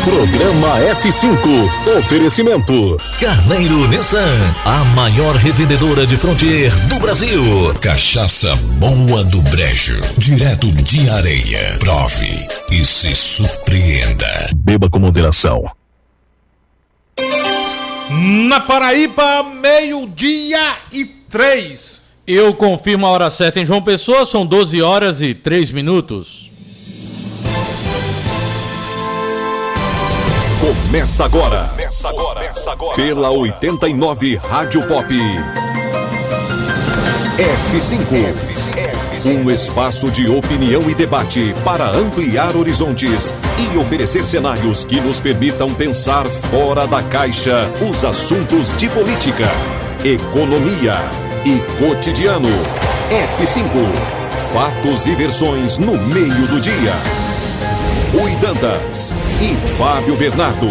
Programa F5. Oferecimento. Carneiro Nissan, a maior revendedora de Frontier do Brasil. Cachaça Boa do Brejo, direto de Areia. Prove e se surpreenda. Beba com moderação. Na Paraíba, 12:03. Eu confirmo a hora certa em João Pessoa, são 12h03. Começa agora. Pela 89 Rádio Pop. F5. Um espaço de opinião e debate para ampliar horizontes e oferecer cenários que nos permitam pensar fora da caixa os assuntos de política, economia e cotidiano. F5. Fatos e versões no meio do dia. Rui Dantas e Fábio Bernardo.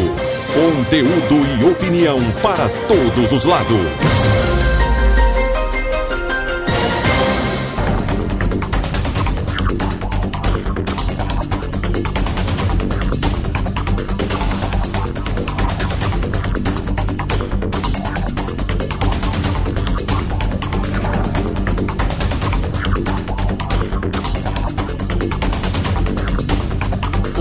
Conteúdo e opinião para todos os lados.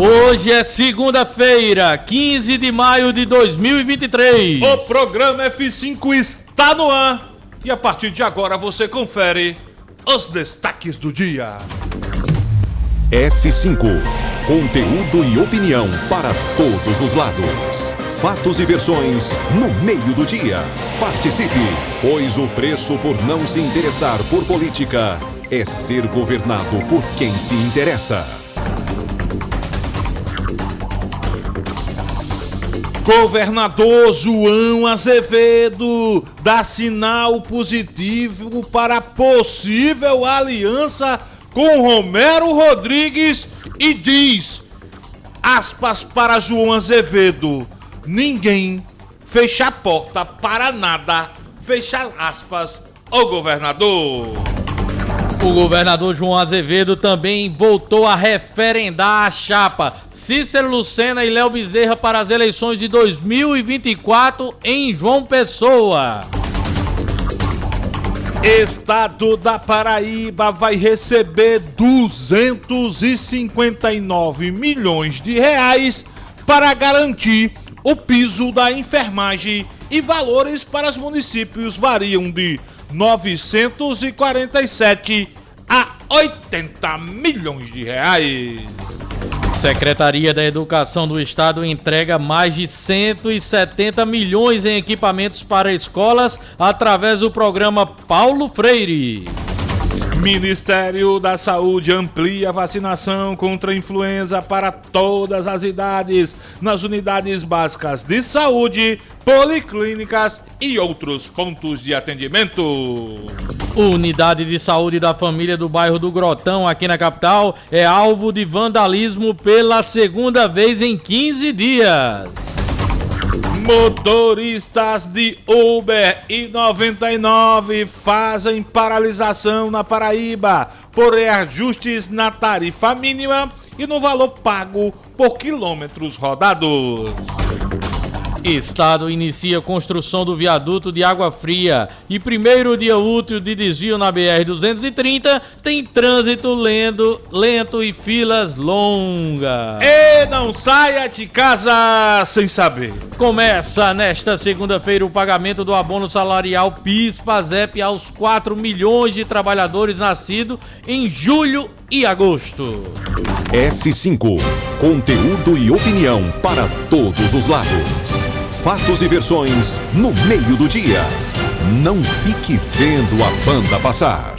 Hoje é segunda-feira, 15 de maio de 2023. O programa F5 está no ar e a partir de agora você confere os destaques do dia. F5. Conteúdo e opinião para todos os lados. Fatos e versões no meio do dia. Participe, pois o preço por não se interessar por política é ser governado por quem se interessa. Governador João Azevedo dá sinal positivo para possível aliança com Romero Rodrigues e diz, aspas para João Azevedo, ninguém fecha a porta para nada, fecha aspas, o governador. O governador João Azevedo também voltou a referendar a chapa Cícero Lucena e Léo Bezerra para as eleições de 2024 em João Pessoa. Estado da Paraíba vai receber 259 milhões de reais para garantir o piso da enfermagem e valores para os municípios variam de 947 a 80 milhões de reais. Secretaria da Educação do Estado entrega mais de 170 milhões em equipamentos para escolas através do programa Paulo Freire. Ministério da Saúde amplia a vacinação contra a influenza para todas as idades nas unidades básicas de saúde, policlínicas e outros pontos de atendimento. Unidade de saúde da família do bairro do Grotão, aqui na capital, é alvo de vandalismo pela segunda vez em 15 dias. Motoristas de Uber e 99 fazem paralisação na Paraíba por reajustes na tarifa mínima e no valor pago por quilômetros rodados. Estado inicia construção do viaduto de Água Fria e primeiro dia útil de desvio na BR-230 tem trânsito lento e filas longas. E não saia de casa sem saber. Começa nesta segunda-feira o pagamento do abono salarial PIS/PASEP aos 4 milhões de trabalhadores nascidos em julho e agosto. F5. Conteúdo e opinião para todos os lados. Fatos e versões no meio do dia. Não fique vendo a banda passar.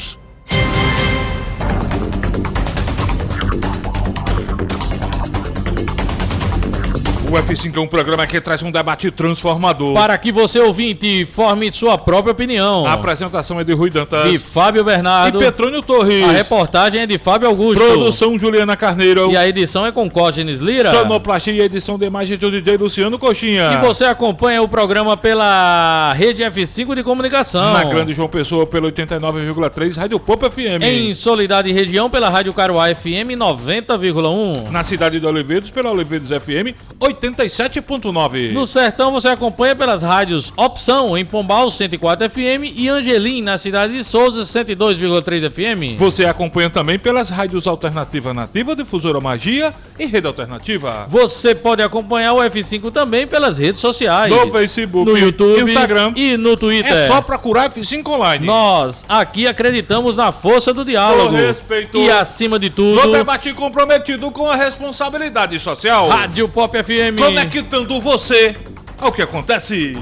O F5 é um programa que traz um debate transformador. Para que você, ouvinte, forme sua própria opinião. A apresentação é de Rui Dantas. De Fábio Bernardo. E Petrônio Torres. A reportagem é de Fábio Augusto. Produção Juliana Carneiro. E a edição é com Cógenes Lira. Sonoplastia e edição de imagem de DJ Luciano Coxinha. E você acompanha o programa pela Rede F5 de Comunicação. Na Grande João Pessoa pelo 89,3 Rádio Pop FM. Em Soledade e Região pela Rádio Caruá FM 90,1. Na cidade de Oliveiros pela Oliveiros FM 89,1. 87.9. No Sertão você acompanha pelas rádios Opção em Pombal 104 FM e Angelim na cidade de Souza 102,3 FM. Você acompanha também pelas rádios Alternativa Nativa, Difusora Magia e Rede Alternativa. Você pode acompanhar o F5 também pelas redes sociais. No Facebook, no YouTube, Instagram e no Twitter. É só procurar F5 Online. Nós aqui acreditamos na força do diálogo. Com respeito. E acima de tudo, no debate comprometido com a responsabilidade social. Rádio Pop FM. Conectando você ao que acontece.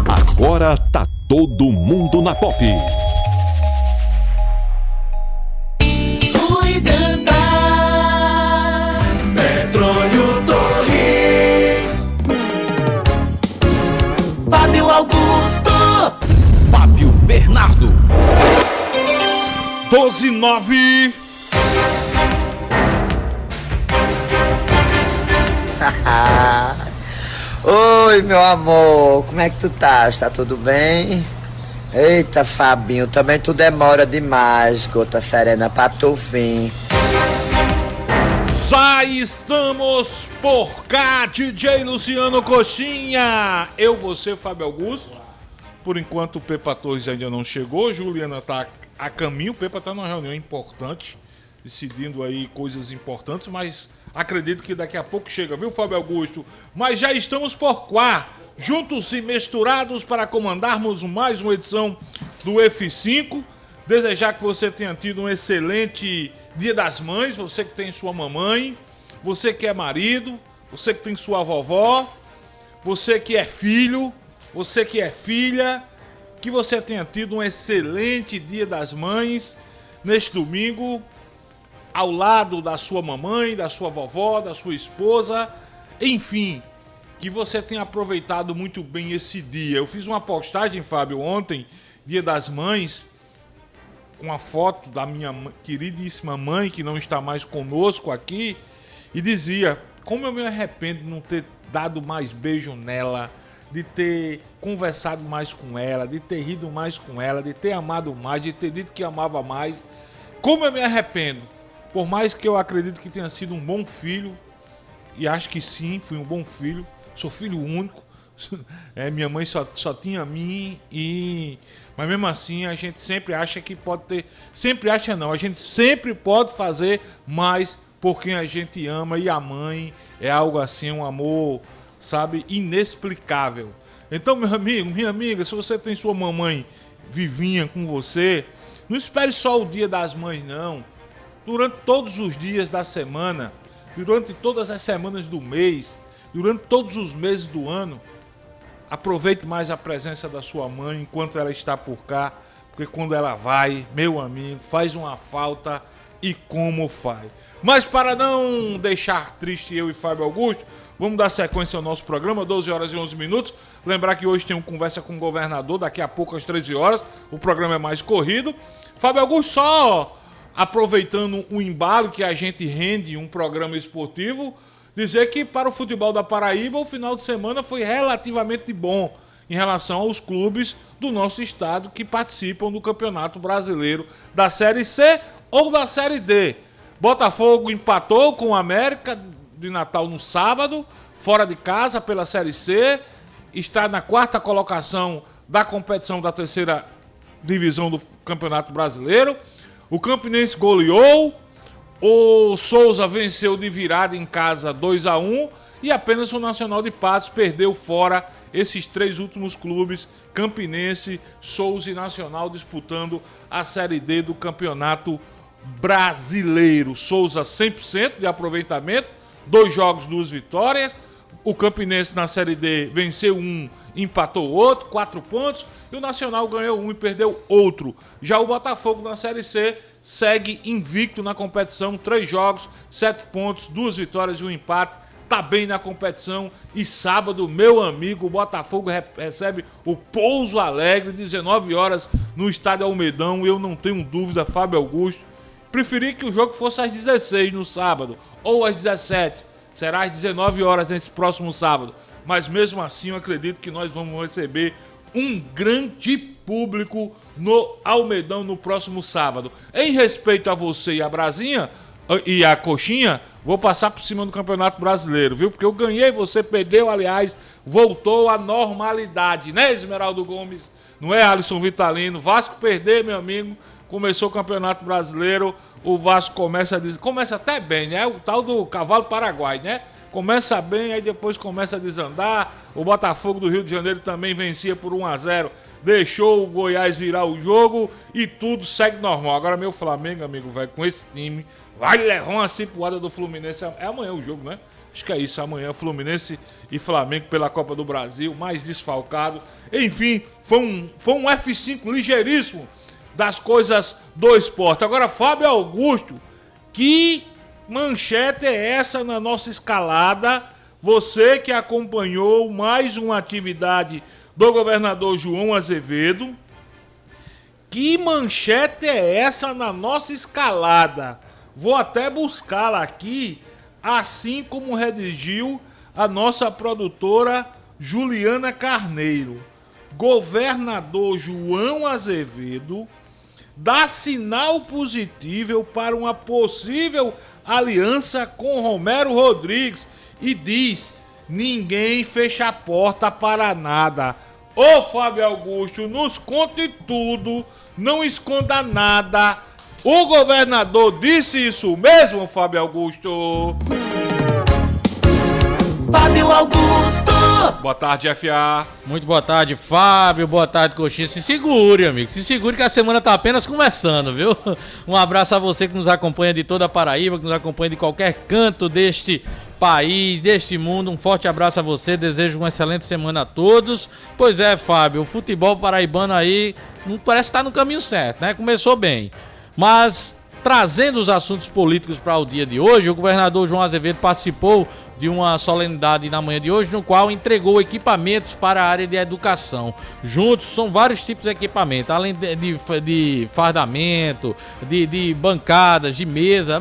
Agora tá todo mundo na Pop. Cuidando. Petróleo Torres. Fábio Augusto. Fábio Bernardo. 12:09. Oi, meu amor, como é que tu tá? Tá tudo bem? Eita, Fabinho, também tu demora demais, gota serena, pra tu vir. Estamos por cá, DJ Luciano Coxinha. Eu, você, Fábio Augusto. Por enquanto o Pepa Torres ainda não chegou, Juliana tá a caminho, o Pepa tá numa reunião importante, decidindo aí coisas importantes, mas acredito que daqui a pouco chega, viu, Fábio Augusto? Mas já estamos por cá, juntos e misturados para comandarmos mais uma edição do F5. Desejar que você tenha tido um excelente Dia das Mães, você que tem sua mamãe, você que é marido, você que tem sua vovó, você que é filho, você que é filha, que você tenha tido um excelente Dia das Mães neste domingo, ao lado da sua mamãe, da sua vovó, da sua esposa, enfim, que você tenha aproveitado muito bem esse dia. Eu fiz uma postagem, Fábio, ontem, Dia das Mães, com a foto da minha queridíssima mãe, que não está mais conosco aqui, e dizia, como eu me arrependo de não ter dado mais beijo nela, de ter conversado mais com ela, de ter rido mais com ela, de ter amado mais, de ter dito que amava mais. Como eu me arrependo. Por mais que eu acredito que tenha sido um bom filho, e acho que sim, fui um bom filho, sou filho único, minha mãe só tinha a mim, mas mesmo assim a gente sempre acha que pode ter, sempre acha não, a gente sempre pode fazer mais por quem a gente ama, e a mãe é algo assim, um amor, sabe, inexplicável. Então, meu amigo, minha amiga, se você tem sua mamãe vivinha com você, não espere só o Dia das Mães, não. Durante todos os dias da semana, durante todas as semanas do mês, durante todos os meses do ano, aproveite mais a presença da sua mãe enquanto ela está por cá, porque quando ela vai, meu amigo, faz uma falta, e como faz. Mas para não deixar triste eu e Fábio Augusto, vamos dar sequência ao nosso programa, 12 horas e 11 minutos. Lembrar que hoje tem uma conversa com o governador, daqui a pouco às 13 horas, o programa é mais corrido. Fábio Augusto, só aproveitando o embalo que a gente rende um programa esportivo, dizer que para o futebol da Paraíba o final de semana foi relativamente bom em relação aos clubes do nosso estado que participam do Campeonato Brasileiro da Série C ou da Série D. Botafogo empatou com o América de Natal no sábado, fora de casa pela Série C, está na 4ª colocação da competição da 3ª divisão do Campeonato Brasileiro. O Campinense goleou, o Souza venceu de virada em casa 2-1 e apenas o Nacional de Patos perdeu fora esses 3 últimos clubes, Campinense, Souza e Nacional, disputando a Série D do Campeonato Brasileiro. Souza 100% de aproveitamento, 2 jogos, 2 vitórias. O Campinense na Série D venceu um, empatou outro, 4 pontos. E o Nacional ganhou um e perdeu outro. Já o Botafogo na Série C segue invicto na competição, 3 jogos, 7 pontos, 2 vitórias e um empate. Tá bem na competição. E sábado, meu amigo, o Botafogo recebe o Pouso Alegre, 19 horas no Estádio Almedão. Eu não tenho dúvida, Fábio Augusto, preferi que o jogo fosse às 16 no sábado ou às 17. Será às 19 horas nesse próximo sábado. Mas mesmo assim eu acredito que nós vamos receber um grande público no Almedão no próximo sábado. Em respeito a você e a Brasinha, e a coxinha, vou passar por cima do Campeonato Brasileiro, viu? Porque eu ganhei, você perdeu, aliás, voltou à normalidade, né, Esmeraldo Gomes? Não é, Alisson Vitalino? Vasco perder, meu amigo, começou o Campeonato Brasileiro, o Vasco começa até bem, né? O tal do cavalo paraguai, né? Começa bem, aí depois começa a desandar. O Botafogo do Rio de Janeiro também vencia por 1-0, deixou o Goiás virar o jogo e tudo segue normal. Agora meu Flamengo, amigo, velho, com esse time, vai levar uma cipuada do Fluminense. É amanhã o jogo, né? Acho que é isso, amanhã Fluminense e Flamengo pela Copa do Brasil, mais desfalcado. Enfim, foi um F5 ligeiríssimo das coisas do esporte. Agora, Fábio Augusto, que manchete é essa na nossa escalada? Você que acompanhou mais uma atividade do governador João Azevedo, que manchete é essa na nossa escalada? Vou até buscá-la aqui, assim como redigiu a nossa produtora Juliana Carneiro. Governador João Azevedo dá sinal positivo para uma possível aliança com Romero Rodrigues e diz: ninguém fecha a porta para nada. Ô Fábio Augusto, nos conte tudo, não esconda nada. O governador disse isso mesmo, Fábio Augusto? Fábio Augusto. Boa tarde, FA. Muito boa tarde, Fábio. Boa tarde, Coxinha. Se segure, amigo. Se segure que a semana tá apenas começando, viu? Um abraço a você que nos acompanha de toda a Paraíba, que nos acompanha de qualquer canto deste país, deste mundo. Um forte abraço a você. Desejo uma excelente semana a todos. Pois é, Fábio, o futebol paraibano aí não parece estar no caminho certo, né? Começou bem. Mas, trazendo os assuntos políticos para o dia de hoje, o governador João Azevedo participou de uma solenidade na manhã de hoje, no qual entregou equipamentos para a área de educação. Juntos, são vários tipos de equipamentos, além de fardamento, de bancadas, de mesa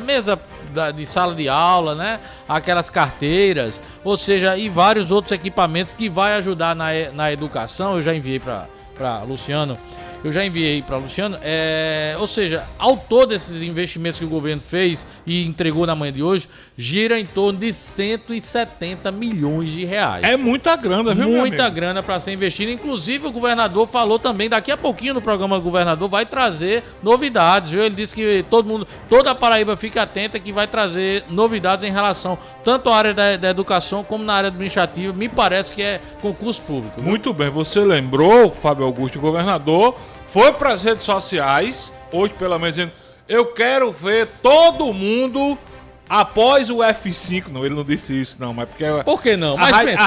de sala de aula, né? Aquelas carteiras, ou seja, e vários outros equipamentos que vai ajudar na educação. Eu já enviei para Luciano. Ou seja, ao todo esses investimentos que o governo fez e entregou na manhã de hoje, gira em torno de 170 milhões de reais. É muita grana, viu, muita grana para ser investida. Inclusive, o governador falou também, daqui a pouquinho no programa do governador, vai trazer novidades, viu? Ele disse que toda a Paraíba fica atenta, que vai trazer novidades em relação tanto à área da educação como na área administrativa. Me parece que é concurso público. Viu? Muito bem, você lembrou, Fábio Augusto, o governador foi para as redes sociais, hoje pelo menos, dizendo: eu quero ver todo mundo após o F5. Não, ele não disse isso não, mas porque... Por que não? Mas a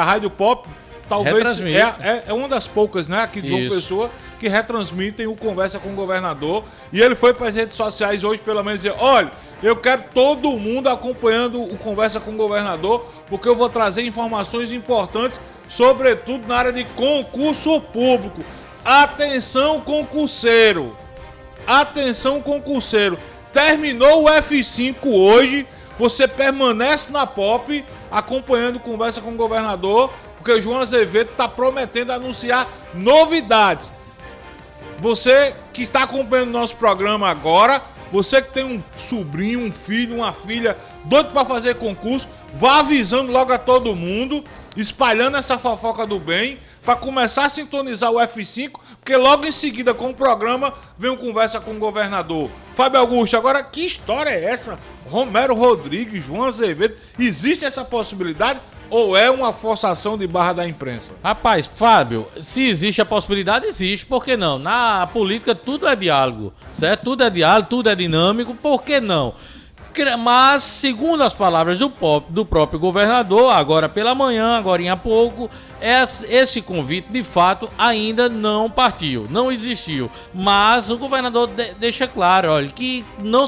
Rádio Pop talvez é uma das poucas, né, aqui de João Pessoa, que retransmitem o Conversa com o Governador. E ele foi para as redes sociais hoje pelo menos dizer: olha, eu quero todo mundo acompanhando o Conversa com o Governador, porque eu vou trazer informações importantes, sobretudo na área de concurso público. Atenção, concurseiro! Atenção, concurseiro! Terminou o F5 hoje, você permanece na Pop, acompanhando Conversa com o Governador, porque o João Azevedo está prometendo anunciar novidades. Você que está acompanhando o nosso programa agora, você que tem um sobrinho, um filho, uma filha doido para fazer concurso, vá avisando logo a todo mundo, espalhando essa fofoca do bem, para começar a sintonizar o F5, porque logo em seguida com o programa vem uma Conversa com o Governador. Fábio Augusto, agora que história é essa? Romero Rodrigues, João Azevedo, existe essa possibilidade ou é uma forçação de barra da imprensa? Rapaz, Fábio, se existe a possibilidade, existe, por que não? Na política tudo é diálogo, certo? Tudo é diálogo, tudo é dinâmico, por que não? Mas, segundo as palavras do próprio governador, agora pela manhã, agora há pouco, esse convite de fato ainda não partiu, não existiu. Mas o governador deixa claro, olha, que não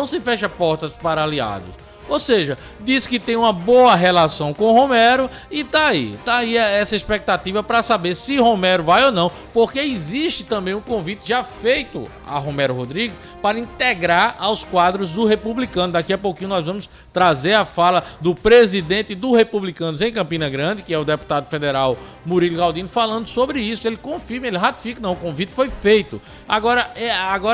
se fecha portas para aliados. Ou seja, diz que tem uma boa relação com o Romero e tá aí essa expectativa para saber se Romero vai ou não, porque existe também um convite já feito a Romero Rodrigues para integrar aos quadros do Republicano. Daqui a pouquinho nós vamos trazer a fala do presidente do Republicanos em Campina Grande, que é o deputado federal Murilo Galdino, falando sobre isso. Ele confirma, ele ratifica, não, o convite foi feito. Agora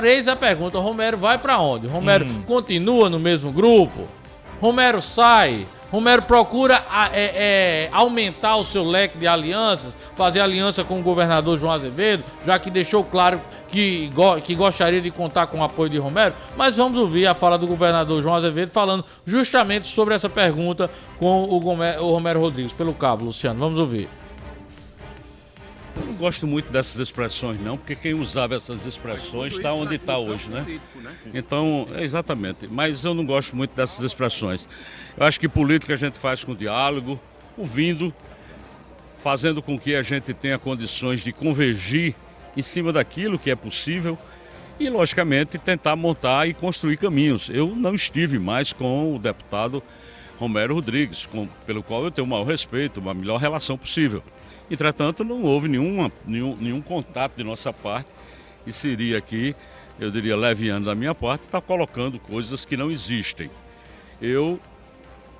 eis a pergunta, Romero vai para onde? Romero continua no mesmo grupo? Romero sai, Romero procura aumentar o seu leque de alianças, fazer aliança com o governador João Azevedo, já que deixou claro que gostaria de contar com o apoio de Romero. Mas vamos ouvir a fala do governador João Azevedo falando justamente sobre essa pergunta com o Romero Rodrigues, pelo cabo, Luciano. Vamos ouvir. Eu não gosto muito dessas expressões, não, porque quem usava essas expressões está onde está hoje, né? Então, exatamente. Mas eu não gosto muito dessas expressões. Eu acho que política a gente faz com diálogo, ouvindo, fazendo com que a gente tenha condições de convergir em cima daquilo que é possível e, logicamente, tentar montar e construir caminhos. Eu não estive mais com o deputado Romero Rodrigues, pelo qual eu tenho o maior respeito, uma melhor relação possível. Entretanto, não houve nenhum contato de nossa parte e seria aqui, eu diria, leviano da minha parte, estar colocando coisas que não existem. Eu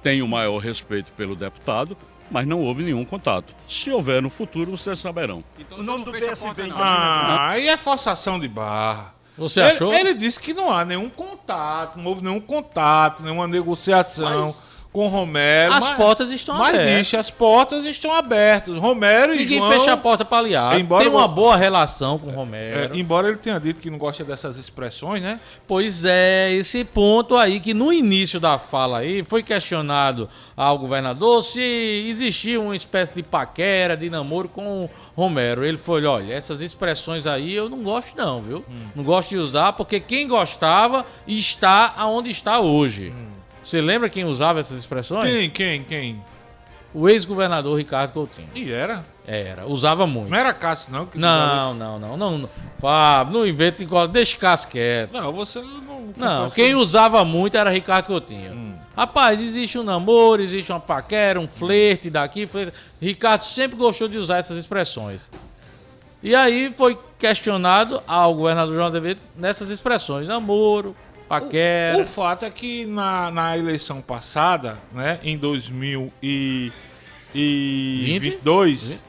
tenho o maior respeito pelo deputado, mas não houve nenhum contato. Se houver no futuro, vocês saberão. Então, o nome do PSB... aí é forçação de barra. Você achou? Ele disse que não há nenhum contato, não houve nenhum contato, nenhuma negociação... com Romero. As portas estão abertas. Mas diz, as portas estão abertas. Romero e Ninguém João... fecha a porta para aliar. Tem uma boa relação com o Romero. Embora ele tenha dito que não gosta dessas expressões, né? Pois é, esse ponto aí que no início da fala aí foi questionado ao governador se existia uma espécie de paquera, de namoro com o Romero. Ele foi, olha, essas expressões aí eu não gosto não, viu? Não gosto de usar porque quem gostava está aonde está hoje. Você lembra quem usava essas expressões? Quem? O ex-governador Ricardo Coutinho. E era? Era, usava muito. Não era Cássio, não? Não. Fábio, não inventa igual, deixa Cássio quieto. Não, você não... Não, quem usava muito era Ricardo Coutinho. Rapaz, existe um namoro, existe uma paquera, um flerte daqui, flerte. Ricardo sempre gostou de usar essas expressões. E aí foi questionado ao governador João Azevedo nessas expressões, namoro, paquera. O fato é que na eleição passada, né, em 2022,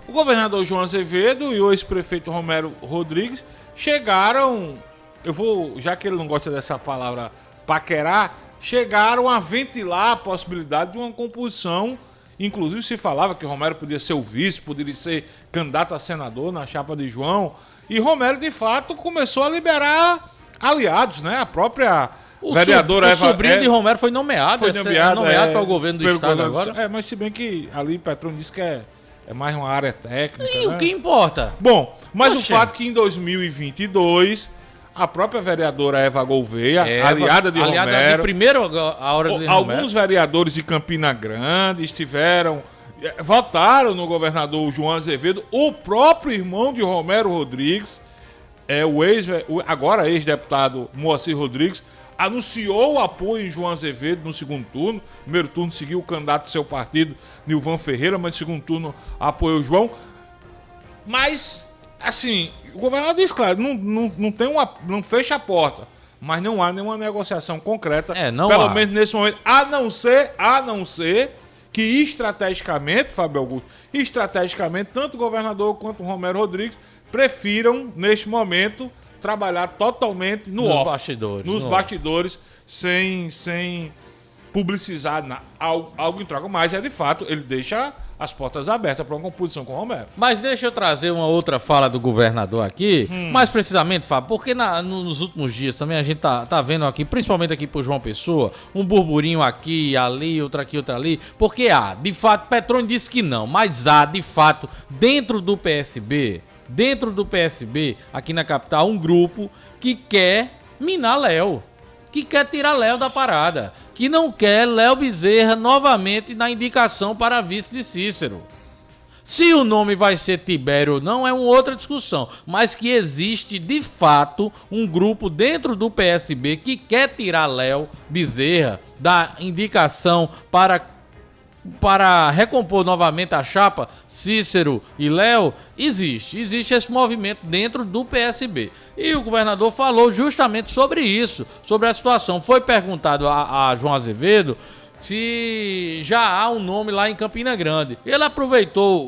o governador João Azevedo e o ex-prefeito Romero Rodrigues chegaram, já que ele não gosta dessa palavra paquerar, chegaram a ventilar a possibilidade de uma composição. Inclusive se falava que Romero podia ser o vice, poderia ser candidato a senador na chapa de João. E Romero, de fato, começou a liberar aliados, né? A própria vereadora Eva... O sobrinho de Romero foi nomeado. Foi nomeado para o governo do estado agora. Mas se bem que ali Petrone disse que é mais uma área técnica. E né? o que importa? Bom, mas o fato é que em 2022... a própria vereadora Eva Gouveia, aliada de Romero... de primeira hora de Romero. Alguns vereadores de Campina Grande votaram no governador João Azevedo. O próprio irmão de Romero Rodrigues, agora ex-deputado Moacir Rodrigues, anunciou o apoio em João Azevedo no segundo turno. No primeiro turno seguiu o candidato do seu partido, Nilvan Ferreira, mas no segundo turno apoiou o João. Mas, assim... o governador diz, claro, não fecha a porta, mas não há nenhuma negociação concreta, pelo menos nesse momento, a não ser que estrategicamente, Fábio Augusto, tanto o governador quanto o Romero Rodrigues prefiram, neste momento, trabalhar totalmente nos bastidores, sem publicizar algo em troca, mas de fato, ele deixa as portas abertas para uma composição com o Romero. Mas deixa eu trazer uma outra fala do governador aqui, mais precisamente, Fábio, porque nos últimos dias também a gente tá vendo aqui, principalmente aqui por João Pessoa, um burburinho aqui, ali, outro aqui, outro ali, porque de fato, Petrone disse que não, mas de fato, dentro do PSB, aqui na capital, um grupo que quer minar Léo, que quer tirar Léo da parada, que não quer Léo Bezerra novamente na indicação para vice de Cícero. Se o nome vai ser Tibério ou não é uma outra discussão, mas que existe de fato um grupo dentro do PSB que quer tirar Léo Bezerra da indicação para recompor novamente a chapa Cícero e Léo, existe esse movimento dentro do PSB. E o governador falou justamente sobre isso, sobre a situação. Foi perguntado a João Azevedo se já há um nome lá em Campina Grande. Ele aproveitou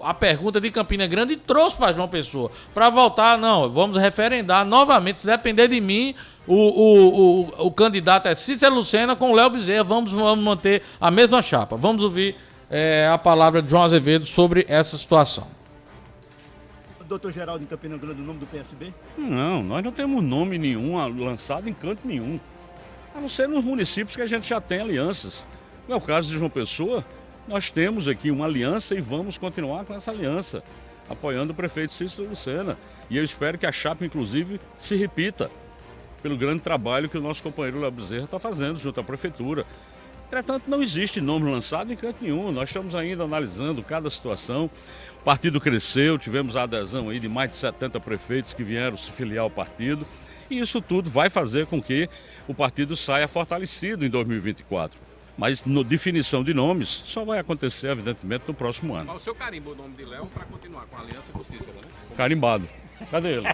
a pergunta de Campina Grande e trouxe para João Pessoa, para voltar, não, vamos referendar novamente, se depender de mim, o candidato é Cícero Lucena com Léo Bezerra, vamos manter a mesma chapa. Vamos ouvir a palavra de João Azevedo sobre essa situação. Doutor Geraldo em Campina Grande, o nome do PSB? Não, nós não temos nome nenhum lançado em canto nenhum. A não ser nos municípios que a gente já tem alianças. No é o caso de João Pessoa, nós temos aqui uma aliança e vamos continuar com essa aliança, apoiando o prefeito Cícero Lucena. E eu espero que a chapa, inclusive, se repita pelo grande trabalho que o nosso companheiro Léo Bezerra está fazendo junto à prefeitura. Entretanto, não existe nome lançado em canto nenhum. Nós estamos ainda analisando cada situação. O partido cresceu, tivemos a adesão aí de mais de 70 prefeitos que vieram se filiar ao partido. E isso tudo vai fazer com que o partido saia fortalecido em 2024. Mas definição de nomes só vai acontecer, evidentemente, no próximo ano. Mas o senhor carimbou o nome de Léo para continuar com a aliança com o Cícero, né? Carimbado. Cadê ele?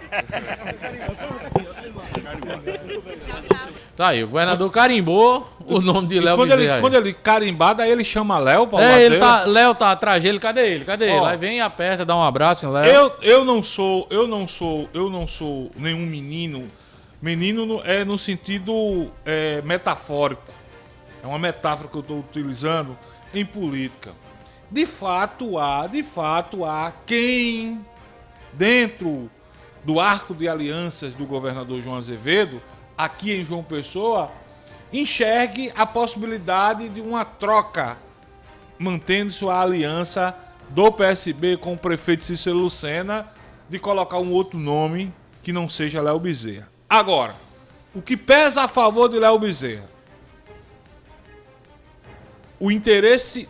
Tá aí, o governador carimbou o nome de Léo Bezerra. Quando ele carimbado, aí ele chama Léo para Léo tá atrás dele, cadê ele? Ó, ele? Aí vem e aperta, dá um abraço em Léo. Eu não sou nenhum menino. Menino é no sentido metafórico. É uma metáfora que eu estou utilizando em política. De fato há quem, dentro do arco de alianças do governador João Azevedo, aqui em João Pessoa, enxergue a possibilidade de uma troca, mantendo-se a aliança do PSB com o prefeito Cícero Lucena, de colocar um outro nome que não seja Léo Bezerra. Agora, o que pesa a favor de Léo Bezerra? O interesse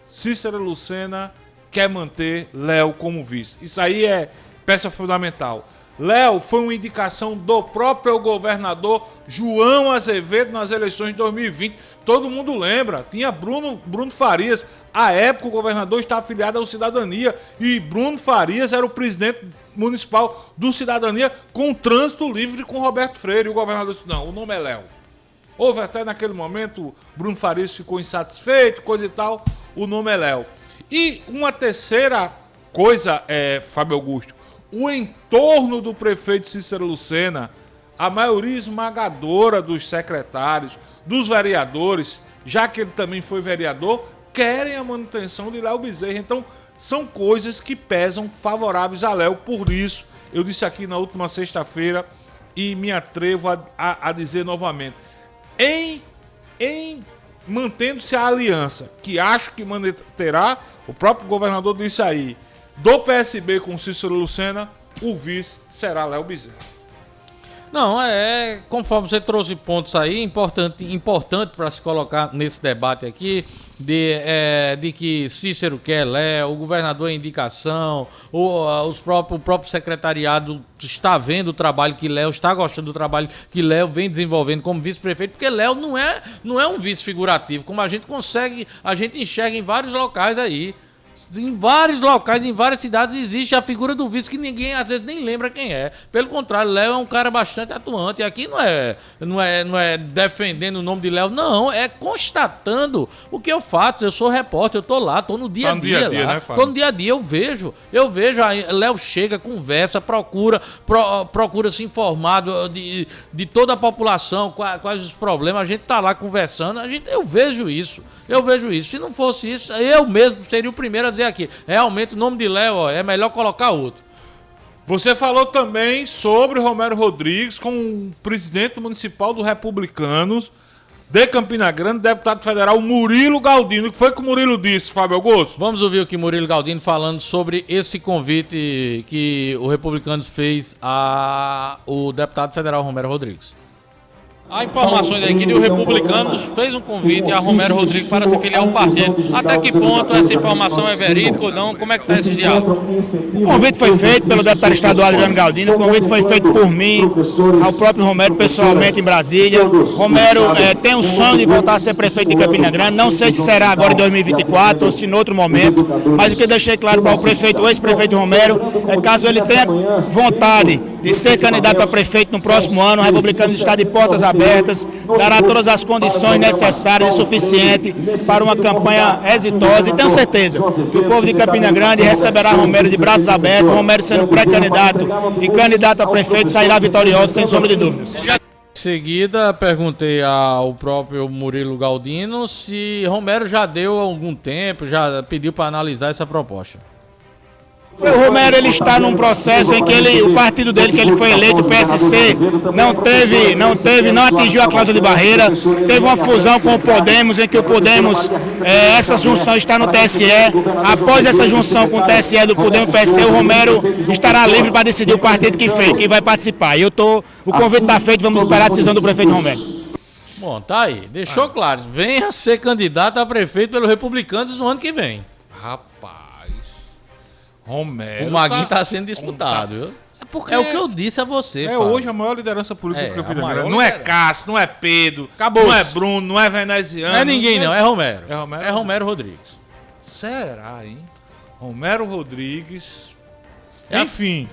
Cícero Lucena quer manter Léo como vice. Isso aí é peça fundamental. Léo foi uma indicação do próprio governador João Azevedo nas eleições de 2020. Todo mundo lembra, tinha Bruno Farias. À época o governador estava afiliado ao Cidadania e Bruno Farias era o presidente municipal do Cidadania com trânsito livre com Roberto Freire. E o governador disse, não, o nome é Léo. Houve até naquele momento, Bruno Farias ficou insatisfeito, coisa e tal, o nome é Léo. E uma terceira coisa, Fábio Augusto, o entorno do prefeito Cícero Lucena, a maioria esmagadora dos secretários, dos vereadores, já que ele também foi vereador, querem a manutenção de Léo Bezerra. Então, são coisas que pesam favoráveis a Léo. Por isso, eu disse aqui na última sexta-feira e me atrevo a dizer novamente, em mantendo-se a aliança, que acho que manterá, o próprio governador disse aí, do PSB com Cícero Lucena, o vice será Léo Bezerra. Não, conforme você trouxe pontos aí, importante para se colocar nesse debate aqui, de que Cícero quer Léo, o governador é indicação, o próprio secretariado está vendo o trabalho que Léo, está gostando do trabalho que Léo vem desenvolvendo como vice-prefeito, porque Léo não é um vice figurativo, como a gente enxerga em vários locais aí. Em vários locais, em várias cidades existe a figura do vice que ninguém às vezes nem lembra quem é. Pelo contrário, Léo é um cara bastante atuante. E aqui não é defendendo o nome de Léo, não, é constatando o que eu faço. Eu sou repórter, eu tô lá, tô no dia a dia lá. Né, tô no dia a dia, eu vejo. Aí Léo chega, conversa, procura se informar de toda a população, quais os problemas. A gente tá lá conversando, eu vejo isso. Se não fosse isso, eu mesmo seria o primeiro a dizer aqui, realmente o nome de Léo é melhor colocar outro. Você falou também sobre Romero Rodrigues com o presidente municipal do Republicanos de Campina Grande, deputado federal Murilo Galdino. O que foi que o Murilo disse, Fábio Augusto? Vamos ouvir o que Murilo Galdino falando sobre esse convite que o Republicanos fez ao deputado federal Romero Rodrigues. Há informações aí que o Republicanos fez um convite a Romero Rodrigues para se filiar ao partido. Até que ponto essa informação é verídica ou não? Como é que está esse diálogo? O convite foi feito pelo deputado estadual Adriano Galdino, o convite foi feito por mim, ao próprio Romero pessoalmente em Brasília. Romero tem um sonho de voltar a ser prefeito de Campina Grande, não sei se será agora em 2024 ou se em outro momento, mas o que eu deixei claro para o ex-prefeito Romero, é caso ele tenha vontade de ser candidato a prefeito no próximo ano, o Republicano está de portas abertas, dará todas as condições necessárias e suficientes para uma campanha exitosa, e tenho certeza que o povo de Campina Grande receberá Romero de braços abertos, Romero sendo pré-candidato e candidato a prefeito sairá vitorioso, sem sombra de dúvidas. Em seguida, perguntei ao próprio Murilo Galdino se Romero já deu algum tempo, já pediu para analisar essa proposta. O Romero ele está num processo em que o partido dele, que ele foi eleito, o PSC, não atingiu a cláusula de barreira, teve uma fusão com o Podemos, em que o Podemos, essa junção está no TSE. Após essa junção com o TSE do Podemos e PSC, o Romero estará livre para decidir o partido que vai participar. E o convite está feito, vamos esperar a decisão do prefeito Romero. Bom, tá aí. Deixou claro. Venha ser candidato a prefeito pelo Republicanos no ano que vem. Rapaz. Romero. O Maguinho tá sendo disputado, viu? É o que eu disse a você, Fábio. Hoje a maior liderança política do Campina Grande. Não é Cássio, não é Pedro, não é Bruno, não é Veneziano. Não é ninguém, não. É Romero. É Romero Rodrigues. Será, hein? Romero Rodrigues. Enfim.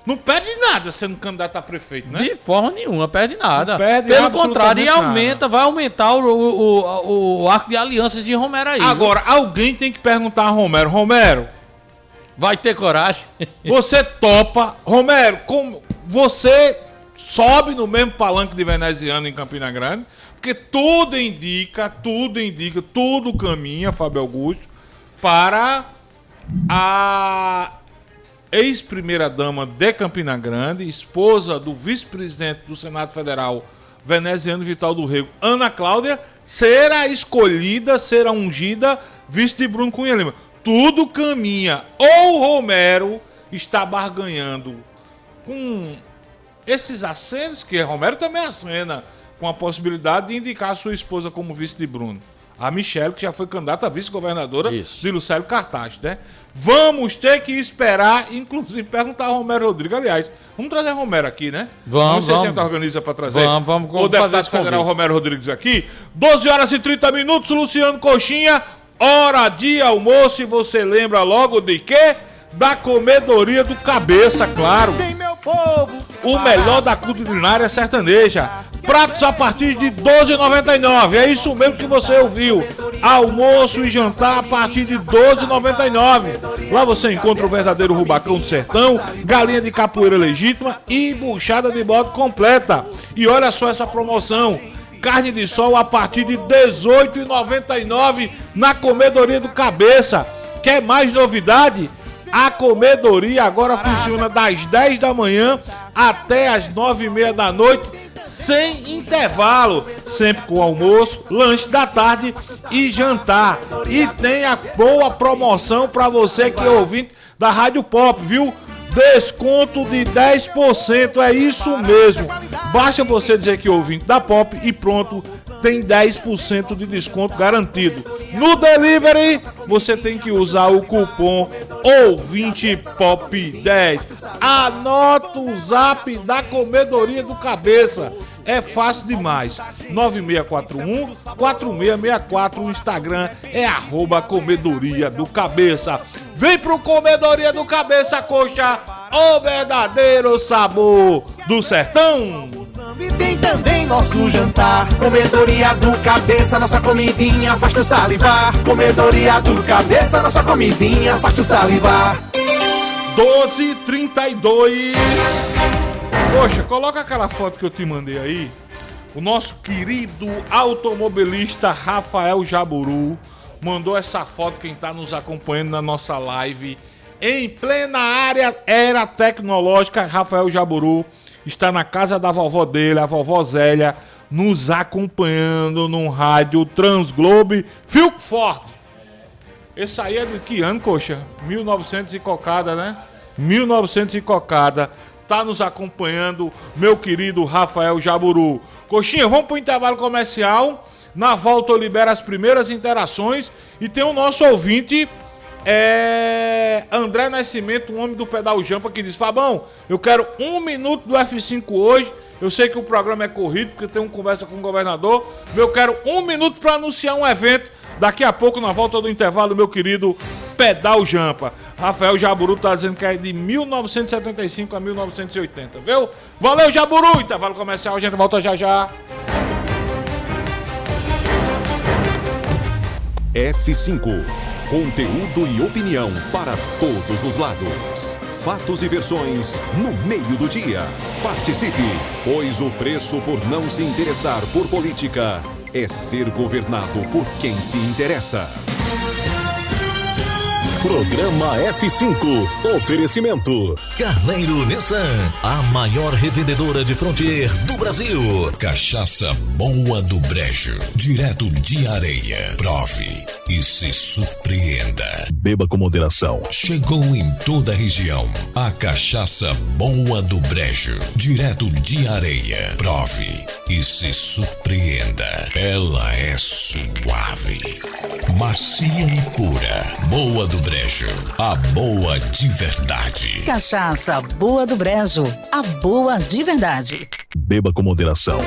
Não perde nada sendo candidato a prefeito, né? De forma nenhuma, perde nada. Não perde Pelo contrário, nada. Vai aumentar o arco de alianças de Romero aí. Agora, alguém tem que perguntar a Romero. Romero, vai ter coragem? Você topa, Romero, como você sobe no mesmo palanque de Veneziano em Campina Grande, porque tudo caminha, Fábio Augusto, para a ex-primeira-dama de Campina Grande, esposa do vice-presidente do Senado Federal, Veneziano Vital do Rego, Ana Cláudia, ser a escolhida, ser a ungida vice de Bruno Cunha Lima. Tudo caminha. Ou o Romero está barganhando com esses acenos, que Romero também acena, com a possibilidade de indicar a sua esposa como vice de Bruno. A Michele, que já foi candidata a vice-governadora de Lucélio Cartaz, né? Vamos ter que esperar, inclusive, perguntar a Romero Rodrigues. Aliás, vamos trazer Romero aqui, né? Vamos. Você sempre organiza para trazer vamos o deputado federal Romero Rodrigues aqui. 12 horas e 30 minutos, Luciano Coxinha. Hora de almoço, e você lembra logo de quê? Da Comedoria do Cabeça, claro. O melhor da culinária sertaneja. Pratos a partir de R$ 12,99. É isso mesmo que você ouviu. Almoço e jantar a partir de R$ 12,99. Lá você encontra o verdadeiro rubacão do sertão, galinha de capoeira legítima e buchada de bode completa. E olha só essa promoção. Carne de sol a partir de R$ 18,99 na Comedoria do Cabeça. Quer mais novidade? A Comedoria agora funciona das 10 da manhã até as 9h30 da noite, sem intervalo, sempre com almoço, lanche da tarde e jantar. E tem a boa promoção para você que é ouvinte da Rádio Pop, viu? Desconto de 10%, é isso mesmo. Basta você dizer que é ouvinte da Pop e pronto, tem 10% de desconto garantido. No delivery, você tem que usar o cupom OUVINTEPOP10. Anota o zap da Comedoria do Cabeça. É fácil demais. 9641-4664. O Instagram é @Comedoria do Cabeça. Vem pro Comedoria do Cabeça, coxa, o verdadeiro sabor do sertão. E tem também nosso jantar. Comedoria do Cabeça, nossa comidinha faz tu salivar. Comedoria do Cabeça, nossa comidinha faz tu salivar. 12h32. Poxa, coloca aquela foto que eu te mandei aí. O nosso querido automobilista Rafael Jaburu mandou essa foto, quem tá nos acompanhando na nossa live. Em plena área era tecnológica, Rafael Jaburu está na casa da vovó dele, a vovó Zélia, nos acompanhando num rádio Transglobe Filcford. Esse aí é de que ano, coxa? 1900 e cocada, né? 1900 e cocada. tá nos acompanhando, meu querido Rafael Jaburu. Coxinha, vamos pro intervalo comercial. Na volta eu libero as primeiras interações e tem o nosso ouvinte, André Nascimento, um homem do Pedal Jampa, que diz: Fabão, eu quero 1 minuto do F5 hoje. Eu sei que o programa é corrido, porque tem uma conversa com o governador. Eu quero 1 minuto para anunciar um evento. Daqui a pouco, na volta do intervalo, meu querido Pedal Jampa. Rafael Jaburu tá dizendo que é de 1975 a 1980, viu? Valeu, Jaburu! Intervalo comercial, a gente volta já já. F5. Conteúdo e opinião para todos os lados. Fatos e versões no meio do dia. Participe, pois o preço por não se interessar por política é ser governado por quem se interessa. Programa F5. Oferecimento. Carneiro Nissan, a maior revendedora de Frontier do Brasil. Cachaça Boa do Brejo, direto de Areia. Prove e se surpreenda. Beba com moderação. Chegou em toda a região a Cachaça Boa do Brejo, direto de Areia. Prove e se surpreenda. Ela é suave, macia e pura. Boa do Brejo, a boa de verdade. Cachaça Boa do Brejo, a boa de verdade. Beba com moderação.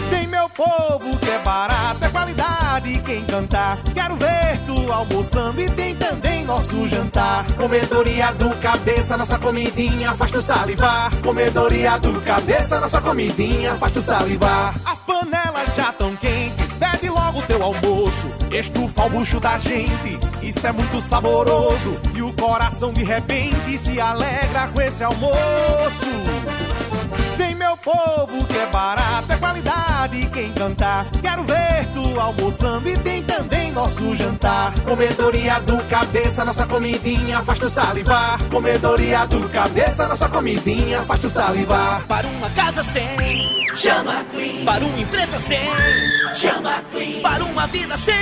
Vem, meu povo, que é barato, é qualidade. Quem cantar, quero ver tu almoçando. E tem também nosso jantar. Comedoria do Cabeça, nossa comidinha faz tu salivar. Comedoria do Cabeça, nossa comidinha faz tu salivar. As panelas já tão quentes, pede logo teu almoço. Estufa o bucho da gente, isso é muito saboroso. E o coração de repente se alegra com esse almoço. Vem, meu povo, que é barato, é qualidade. Quem cantar, quero ver tu almoçando. E tem também nosso jantar. Comedoria do Cabeça, nossa comidinha faz tu salivar. Comedoria do Cabeça, nossa comidinha faz tu salivar. Para uma casa sem, chama Clean. Para uma empresa sem, chama Clean. Para uma vida sem,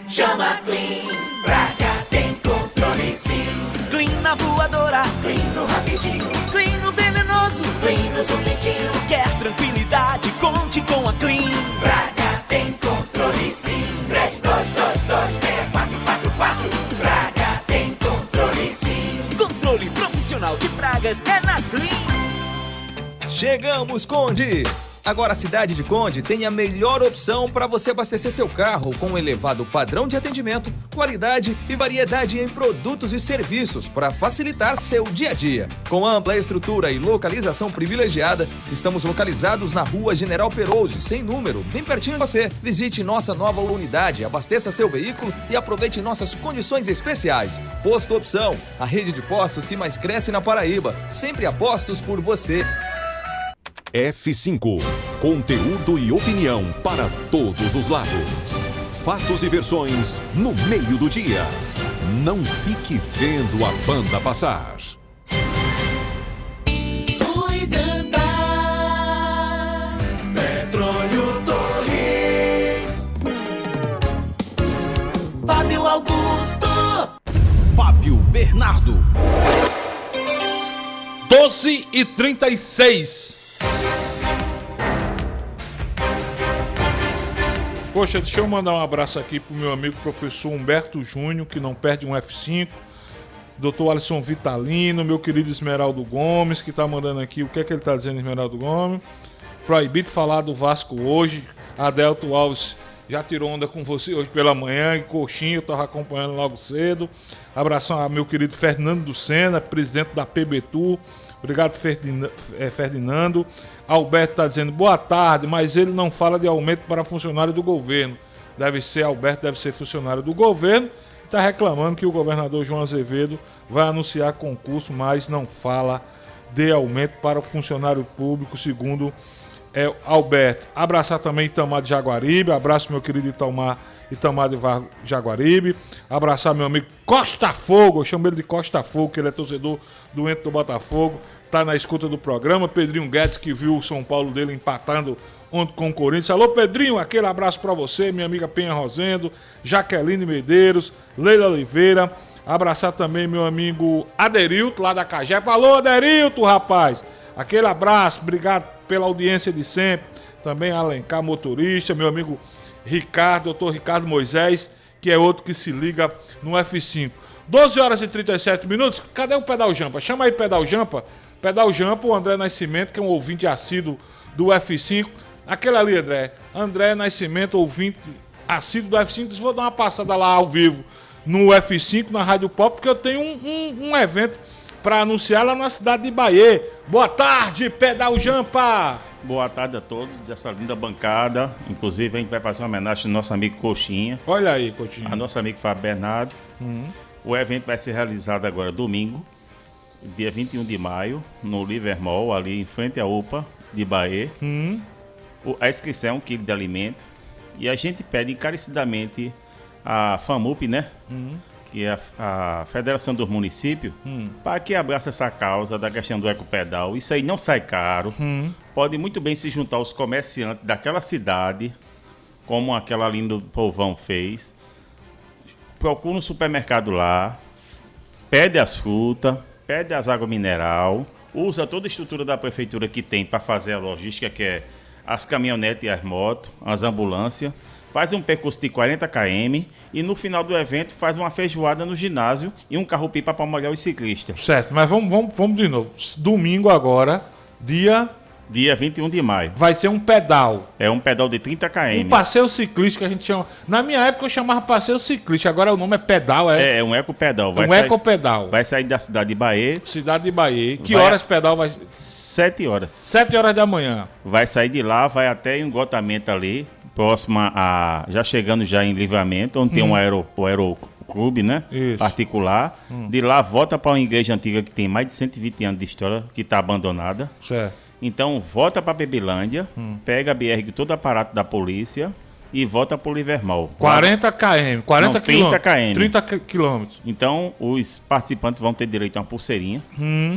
chama Clean. Pra cá tem controle sim. Clean na voadora, Clean no rapidinho, Clean no venenoso, Clean no suquinho. Quer tranquilidade, conte com a Clean. Pra cá tem controle sim. 32226444. Pra cá tem controle sim. Controle profissional de pragas é na Clean. Chegamos, Conde! Agora a cidade de Conde tem a melhor opção para você abastecer seu carro com um elevado padrão de atendimento, qualidade e variedade em produtos e serviços para facilitar seu dia a dia. Com ampla estrutura e localização privilegiada, estamos localizados na Rua General Perouse, sem número, bem pertinho de você. Visite nossa nova unidade, abasteça seu veículo e aproveite nossas condições especiais. Posto Opção, a rede de postos que mais cresce na Paraíba, sempre apostos por você. F5. Conteúdo e opinião para todos os lados. Fatos e versões no meio do dia. Não fique vendo a banda passar. Cuidando. Petróleo Torres. Fábio Augusto. Fábio Bernardo. 12h36. Poxa, deixa eu mandar um abraço aqui pro meu amigo professor Humberto Júnior, que não perde um F5. Dr. Alisson Vitalino, meu querido Esmeraldo Gomes, que tá mandando aqui. O que é que ele tá dizendo, Esmeraldo Gomes? Proibido falar do Vasco hoje. Adelto Alves já tirou onda com você hoje pela manhã. E Coxinha, eu tava acompanhando logo cedo. Abração ao meu querido Fernando do Sena, presidente da PBTU. Obrigado, Ferdinando. Alberto está dizendo, boa tarde, mas ele não fala de aumento para funcionário do governo. Alberto deve ser funcionário do governo. Está reclamando que o governador João Azevedo vai anunciar concurso, mas não fala de aumento para o funcionário público, segundo Alberto. Abraçar também Itamar de Jaguaribe. Abraço, meu querido Itamar de Jaguaribe. Abraçar meu amigo Costa Fogo, eu chamo ele de Costa Fogo, que ele é torcedor doente do Botafogo, tá na escuta do programa. Pedrinho Guedes, que viu o São Paulo dele empatando ontem com o Corinthians. Alô, Pedrinho, aquele abraço pra você, minha amiga Penha Rosendo, Jaqueline Medeiros, Leila Oliveira, Abraçar também meu amigo Aderilto, lá da Cajepa. Alô, Aderilto, rapaz. Aquele abraço, obrigado pela audiência de sempre. Também Alencar Motorista, meu amigo Ricardo, doutor Ricardo Moisés, que é outro que se liga no F5. 12 horas e 37 minutos. Cadê o Pedal Jampa? Chama aí Pedal Jampa. Pedal Jampa, o André Nascimento, que é um ouvinte assíduo do F5. Aquele ali, André Nascimento, ouvinte assíduo do F5. Vou dar uma passada lá ao vivo no F5, na Rádio Pop, porque eu tenho um evento para anunciar lá na cidade de Bahia. Boa tarde, Pedal Jampa! Boa tarde a todos dessa linda bancada. Inclusive, a gente vai fazer uma homenagem ao nosso amigo Coxinha. Olha aí, Coxinha. A nosso amigo Fábio Bernardo. O evento vai ser realizado agora domingo, dia 21 de maio, no Livermall, ali em frente à UPA de Bahia. A inscrição é 1 kg de alimento. E a gente pede encarecidamente a FAMUP, né? Que é a Federação dos Municípios, para que abrace essa causa da questão do ecopedal. Isso aí não sai caro. Pode muito bem se juntar aos comerciantes daquela cidade, como aquela ali do Povão fez. Procura um supermercado lá, pede as frutas, pede as águas mineral, usa toda a estrutura da prefeitura que tem para fazer a logística, que é as caminhonetes e as motos, as ambulâncias, faz um percurso de 40 km e no final do evento faz uma feijoada no ginásio e um carro-pipa para molhar os ciclistas. Certo, mas vamos de novo. Domingo agora, dia 21 de maio. Vai ser um pedal. É um pedal de 30 km. Um passeio ciclístico que a gente chama. Na minha época eu chamava passeio ciclístico, agora o nome é pedal, é? É um ecopedal. Ecopedal. Vai sair da cidade de Bahia. Cidade de Bahia. Que horas pedal vai? 7 horas. 7 horas da manhã. Vai sair de lá, vai até um esgotamento ali, próxima a... Já chegando já em Livramento, onde tem o aeroclube, né? Isso. Particular. De lá volta para uma igreja antiga que tem mais de 120 anos de história, que está abandonada. Certo. Então, volta para Bebilândia, pega a BR, todo o aparato da polícia e volta para o Livermall. 40 km, 40 km. 30 km. 30 km. Então, os participantes vão ter direito a uma pulseirinha,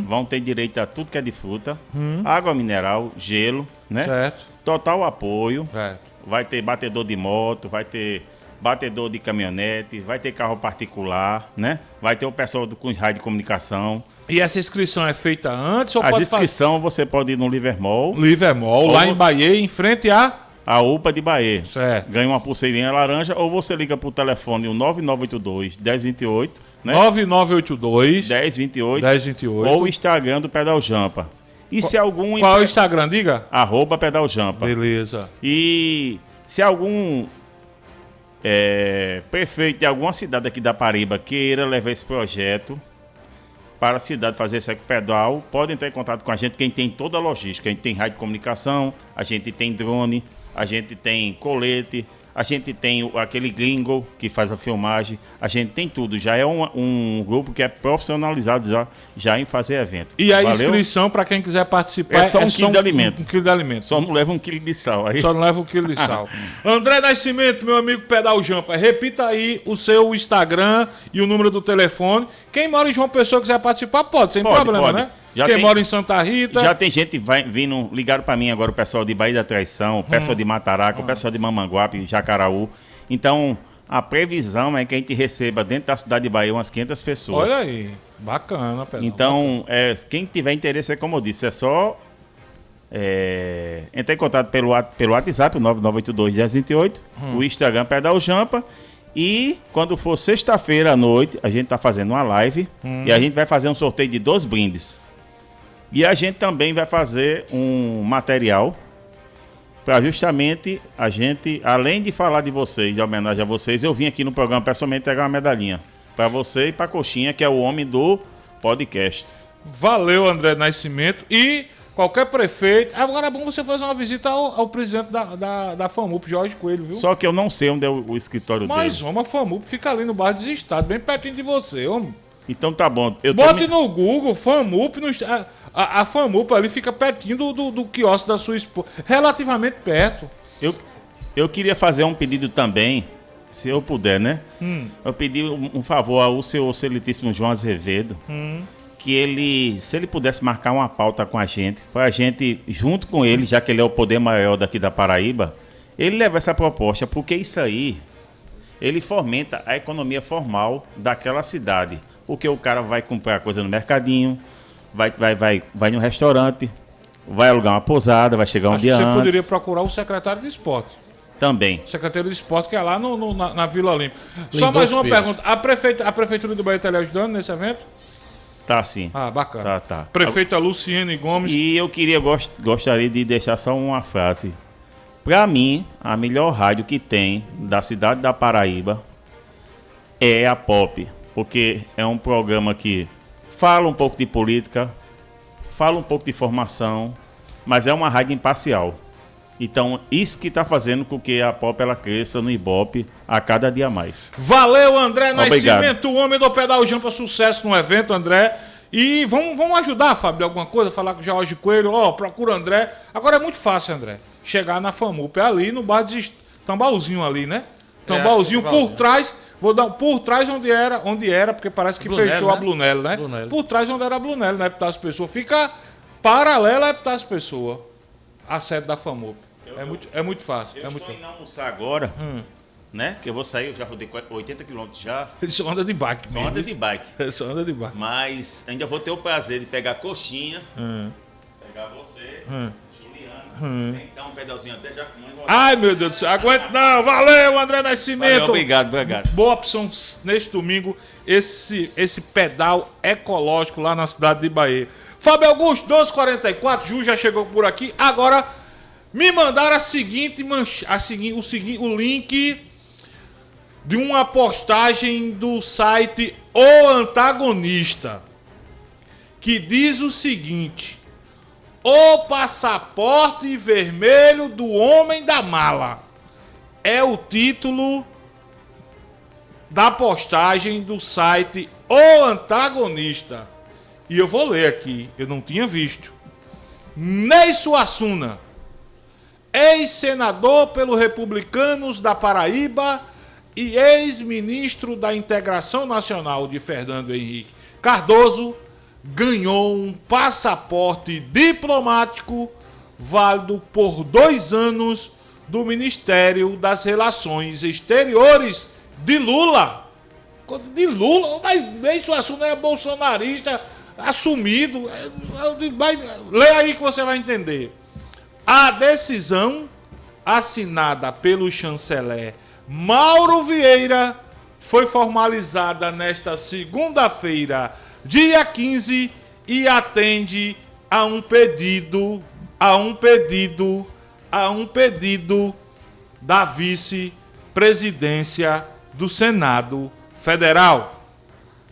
vão ter direito a tudo que é de fruta, água mineral, gelo, né? Certo. Total apoio. Certo. Vai ter batedor de moto, vai ter batedor de caminhonete, vai ter carro particular, né? Vai ter o pessoal com raio de comunicação. E essa inscrição é feita antes ou pode inscrição você pode ir no Livermall. Livermall, lá em Bahia, em frente a UPA de Bahia. Certo. Ganha uma pulseirinha laranja ou você liga pro telefone o 9982 1028, né? 9982 1028 ou o Instagram do Pedal Jampa. E se algum Qual é o Instagram, diga? @Pedal Jampa. Beleza. E se algum prefeito de alguma cidade aqui da Paraíba queira levar esse projeto para a cidade fazer esse ecopedal, pode entrar em contato com a gente, quem tem toda a logística. A gente tem rádio de comunicação, a gente tem drone, a gente tem colete, a gente tem aquele gringo que faz a filmagem, a gente tem tudo. Já é um grupo que é profissionalizado já em fazer evento. E a inscrição para quem quiser participar é só um quilo de alimento. Um quilo de alimento. Só não leva 1 quilo de sal. Aí. Só não leva 1 quilo de sal. André Nascimento, meu amigo Pedal Jampa, repita aí o seu Instagram e o número do telefone. Quem mora em João Pessoa quiser participar, pode, sem problema, né? Quem mora em Santa Rita. Já tem gente vindo, ligaram para mim agora, o pessoal de Bahia da Traição, o pessoal de Mataraca, o pessoal de Mamanguape, Jacaraú. Então, a previsão é que a gente receba dentro da cidade de Bahia umas 500 pessoas. Olha aí, bacana, Pedro. Então, quem tiver interesse, como eu disse, é só entrar em contato pelo WhatsApp, o 9982 1028, o Instagram Pedal Jampa. E quando for sexta-feira à noite, a gente está fazendo uma live e a gente vai fazer um sorteio de 2 brindes. E a gente também vai fazer um material para justamente a gente, além de falar de vocês, de homenagem a vocês, eu vim aqui no programa pessoalmente pegar uma medalhinha para você e para Coxinha, que é o homem do podcast. Valeu, André Nascimento. E qualquer prefeito... Agora é bom você fazer uma visita ao presidente da FAMUP, Jorge Coelho, viu? Só que eu não sei onde é o escritório dele. Mas, homem, a FAMUP fica ali no bairro dos Estados, bem pertinho de você, homem. Então tá bom. Bote no Google, FAMUP, a FAMUP ali fica pertinho do quiosque da sua esposa. Relativamente perto. Eu queria fazer um pedido também, se eu puder, né? Eu pedi um favor ao seu excelentíssimo João Azevedo, que se ele pudesse marcar uma pauta com a gente, pra gente, junto com ele, já que ele é o poder maior daqui da Paraíba, ele leva essa proposta, porque isso aí ele fomenta a economia formal daquela cidade. Porque o cara vai comprar coisa no mercadinho, vai no restaurante, vai alugar uma pousada, vai chegar um dia antes. Você poderia procurar o secretário de esporte. Também. O secretário de esporte que é lá na Vila Olímpica. Só mais uma pergunta. A Prefeitura do Bahia está lhe ajudando nesse evento? Tá sim. Ah, bacana. Tá. Prefeita Luciene Gomes. E eu gostaria de deixar só uma frase. Para mim, a melhor rádio que tem da cidade da Paraíba é a Pop. Porque é um programa que fala um pouco de política, fala um pouco de formação, mas é uma rádio imparcial. Então, isso que está fazendo com que a Pop ela cresça no Ibope a cada dia mais. Valeu, André Obrigado. Nascimento, o homem do Pedal Jampa, sucesso no evento, André. E vamos ajudar, Fábio, de alguma coisa, falar com o Jorge Coelho, procura o André. Agora é muito fácil, André, chegar na FAMUP, ali no bar de Tambaúzinho ali, né? Tambaúzinho por trás, vou dar por trás onde era, porque parece que Brunello, fechou, né? A Brunello, né? Brunello. Por trás onde era a Brunello, né? Epitácio Pessoa. Fica paralela a Epitácio Pessoa, a sede da FAMUP. É muito fácil. Eu estou indo almoçar agora, né? Que eu vou sair, eu já rodei 80 km já. Ele só anda de bike. Só anda de bike. Só anda de bike. Mas ainda vou ter o prazer de pegar a coxinha, pegar você, Juliano, dar um pedalzinho até já com uma. Ai, meu Deus do céu, aguento não. Valeu, André Nascimento. Valeu, obrigado. Boa opção neste domingo, esse pedal ecológico lá na cidade de Bahia. Fábio Augusto, 12h44, Ju já chegou por aqui. Agora, me mandaram o link de uma postagem do site O Antagonista, que diz o seguinte: o passaporte vermelho do homem da mala. É o título da postagem do site O Antagonista. E eu vou ler aqui, eu não tinha visto. Ney Suassuna, ex-senador pelo Republicanos da Paraíba e ex-ministro da Integração Nacional de Fernando Henrique Cardoso, ganhou um passaporte diplomático válido por 2 anos do Ministério das Relações Exteriores de Lula. Mas Ney Suassuna era bolsonarista assumido. Lê aí que você vai entender. A decisão, assinada pelo chanceler Mauro Vieira, foi formalizada nesta segunda-feira, dia 15, e atende a um pedido da vice-presidência do Senado Federal.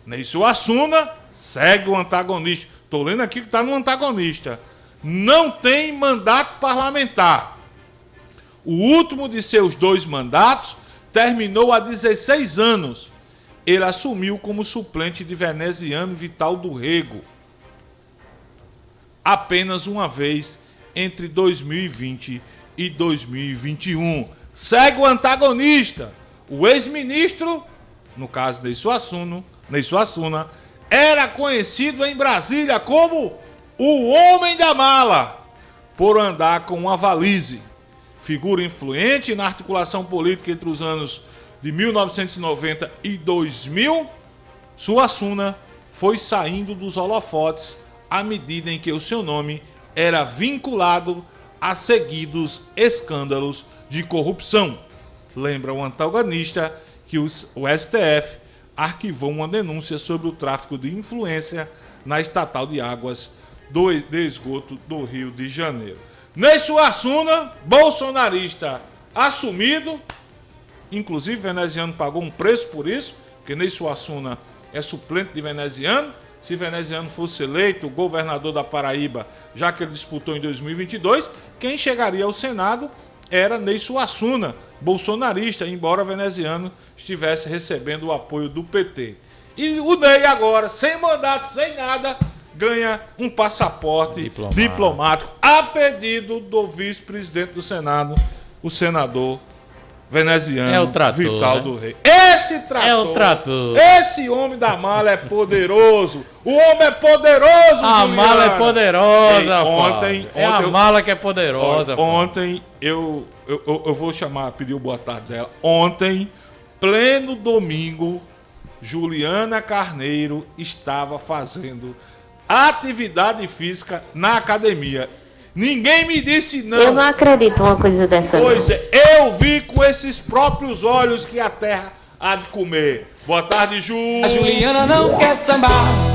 Ney Suassuna segue o antagonista. Estou lendo aqui que está no antagonista. Não tem mandato parlamentar. O último de seus 2 mandatos terminou há 16 anos. Ele assumiu como suplente de veneziano Vital do Rego apenas uma vez entre 2020 e 2021. Segue o antagonista. O ex-ministro, no caso Ney Suassuna, era conhecido em Brasília como o homem da mala, por andar com uma valise. Figura influente na articulação política entre os anos de 1990 e 2000, Suassuna foi saindo dos holofotes à medida em que o seu nome era vinculado a seguidos escândalos de corrupção. Lembra o antagonista que o STF arquivou uma denúncia sobre o tráfico de influência na estatal de águas de esgoto do Rio de Janeiro. Ney Suassuna, bolsonarista assumido, inclusive veneziano pagou um preço por isso, porque Ney Suassuna é suplente de veneziano. Se veneziano fosse eleito governador da Paraíba, já que ele disputou em 2022, quem chegaria ao Senado era Ney Suassuna, bolsonarista, embora veneziano estivesse recebendo o apoio do PT. E o Ney agora, sem mandato, sem nada, ganha um passaporte diplomático a pedido do vice-presidente do Senado, o senador veneziano Vital do Rego. Esse trator, é o trator. Esse homem da mala é poderoso. O homem é poderoso, A Juliana. mala é poderosa, ontem a mala que é poderosa. Ontem eu vou pedir o boa tarde dela. Ontem, pleno domingo, Juliana Carneiro estava fazendo atividade física na academia. Ninguém me disse não. Eu não acredito uma coisa dessa. Pois é, eu vi com esses próprios olhos que a terra há de comer. Boa tarde, Ju. A Juliana não quer sambar.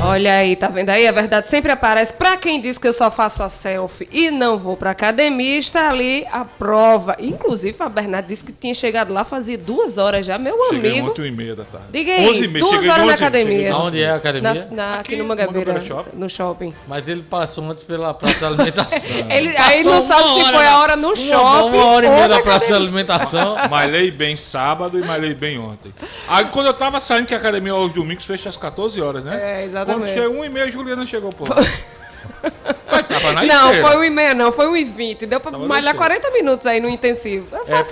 Olha aí, tá vendo aí? A verdade sempre aparece. Pra quem diz que eu só faço a selfie e não vou pra academia, está ali a prova. Inclusive, a Bernardo disse que tinha chegado lá fazia 2 horas já. Meu Cheguei amigo. 8h30 da tarde. Diga aí, 2 horas na academia. Onde é a academia? Aqui no Mangabeira, no shopping. Mas ele passou antes pela praça de alimentação. Aí não sabe se foi a hora no shopping. 1h30 da praça de alimentação. Malhei bem sábado e malhei bem ontem. Aí quando eu tava saindo, que a academia aos domingos fecha às 14 horas, né? É, exatamente. Quando chegou 1h30, a Juliana chegou, pô. Não, foi 1h30, não, foi 1h20. Deu pra malhar 40 minutos aí no intensivo.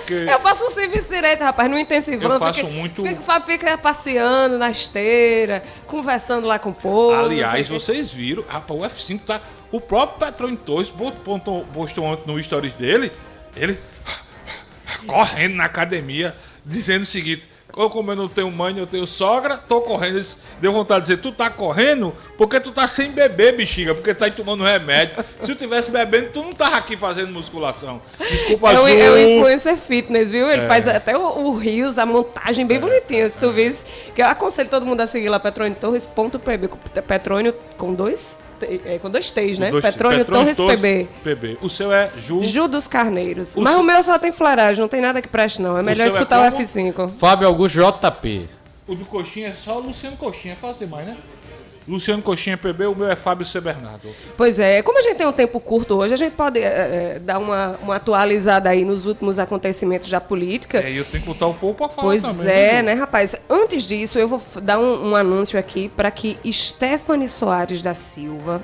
Eu faço o serviço direito, rapaz, no intensivo. Eu faço muito. Fica passeando na esteira, conversando lá com o povo. Aliás, vocês viram, rapaz, o F5 tá. O próprio Petrônio Torres postou ontem no stories dele, ele correndo na academia, dizendo o seguinte: como eu não tenho mãe, eu tenho sogra, tô correndo. Eles deu vontade de dizer, tu tá correndo porque tu tá sem beber, bexiga, porque tá aí tomando remédio. Se tu tivesse bebendo, tu não tava aqui fazendo musculação. Desculpa, Ju. É o influencer fitness, viu? Ele faz até o Rios, a montagem bem bonitinha. Se tu visse, que eu aconselho todo mundo a seguir lá, petrônio.pb, Petrônio com dois T's, né? Petrônio Torres PB. O seu é Ju? Ju dos Carneiros. Mas o meu só tem flaragem, não tem nada que preste, não. É melhor escutar o F5. Fábio Augusto JP. O do Coxinha é só o Luciano Coxinha. É fácil demais, né? Luciano Coxinha PB, o meu é Fábio C. Bernardo. Pois é, como a gente tem um tempo curto hoje, a gente pode dar uma atualizada aí nos últimos acontecimentos da política. E eu tenho que botar um pouco pra falar pois também. Pois é, né, rapaz? Antes disso, eu vou dar um anúncio aqui para que Stephanie Soares da Silva...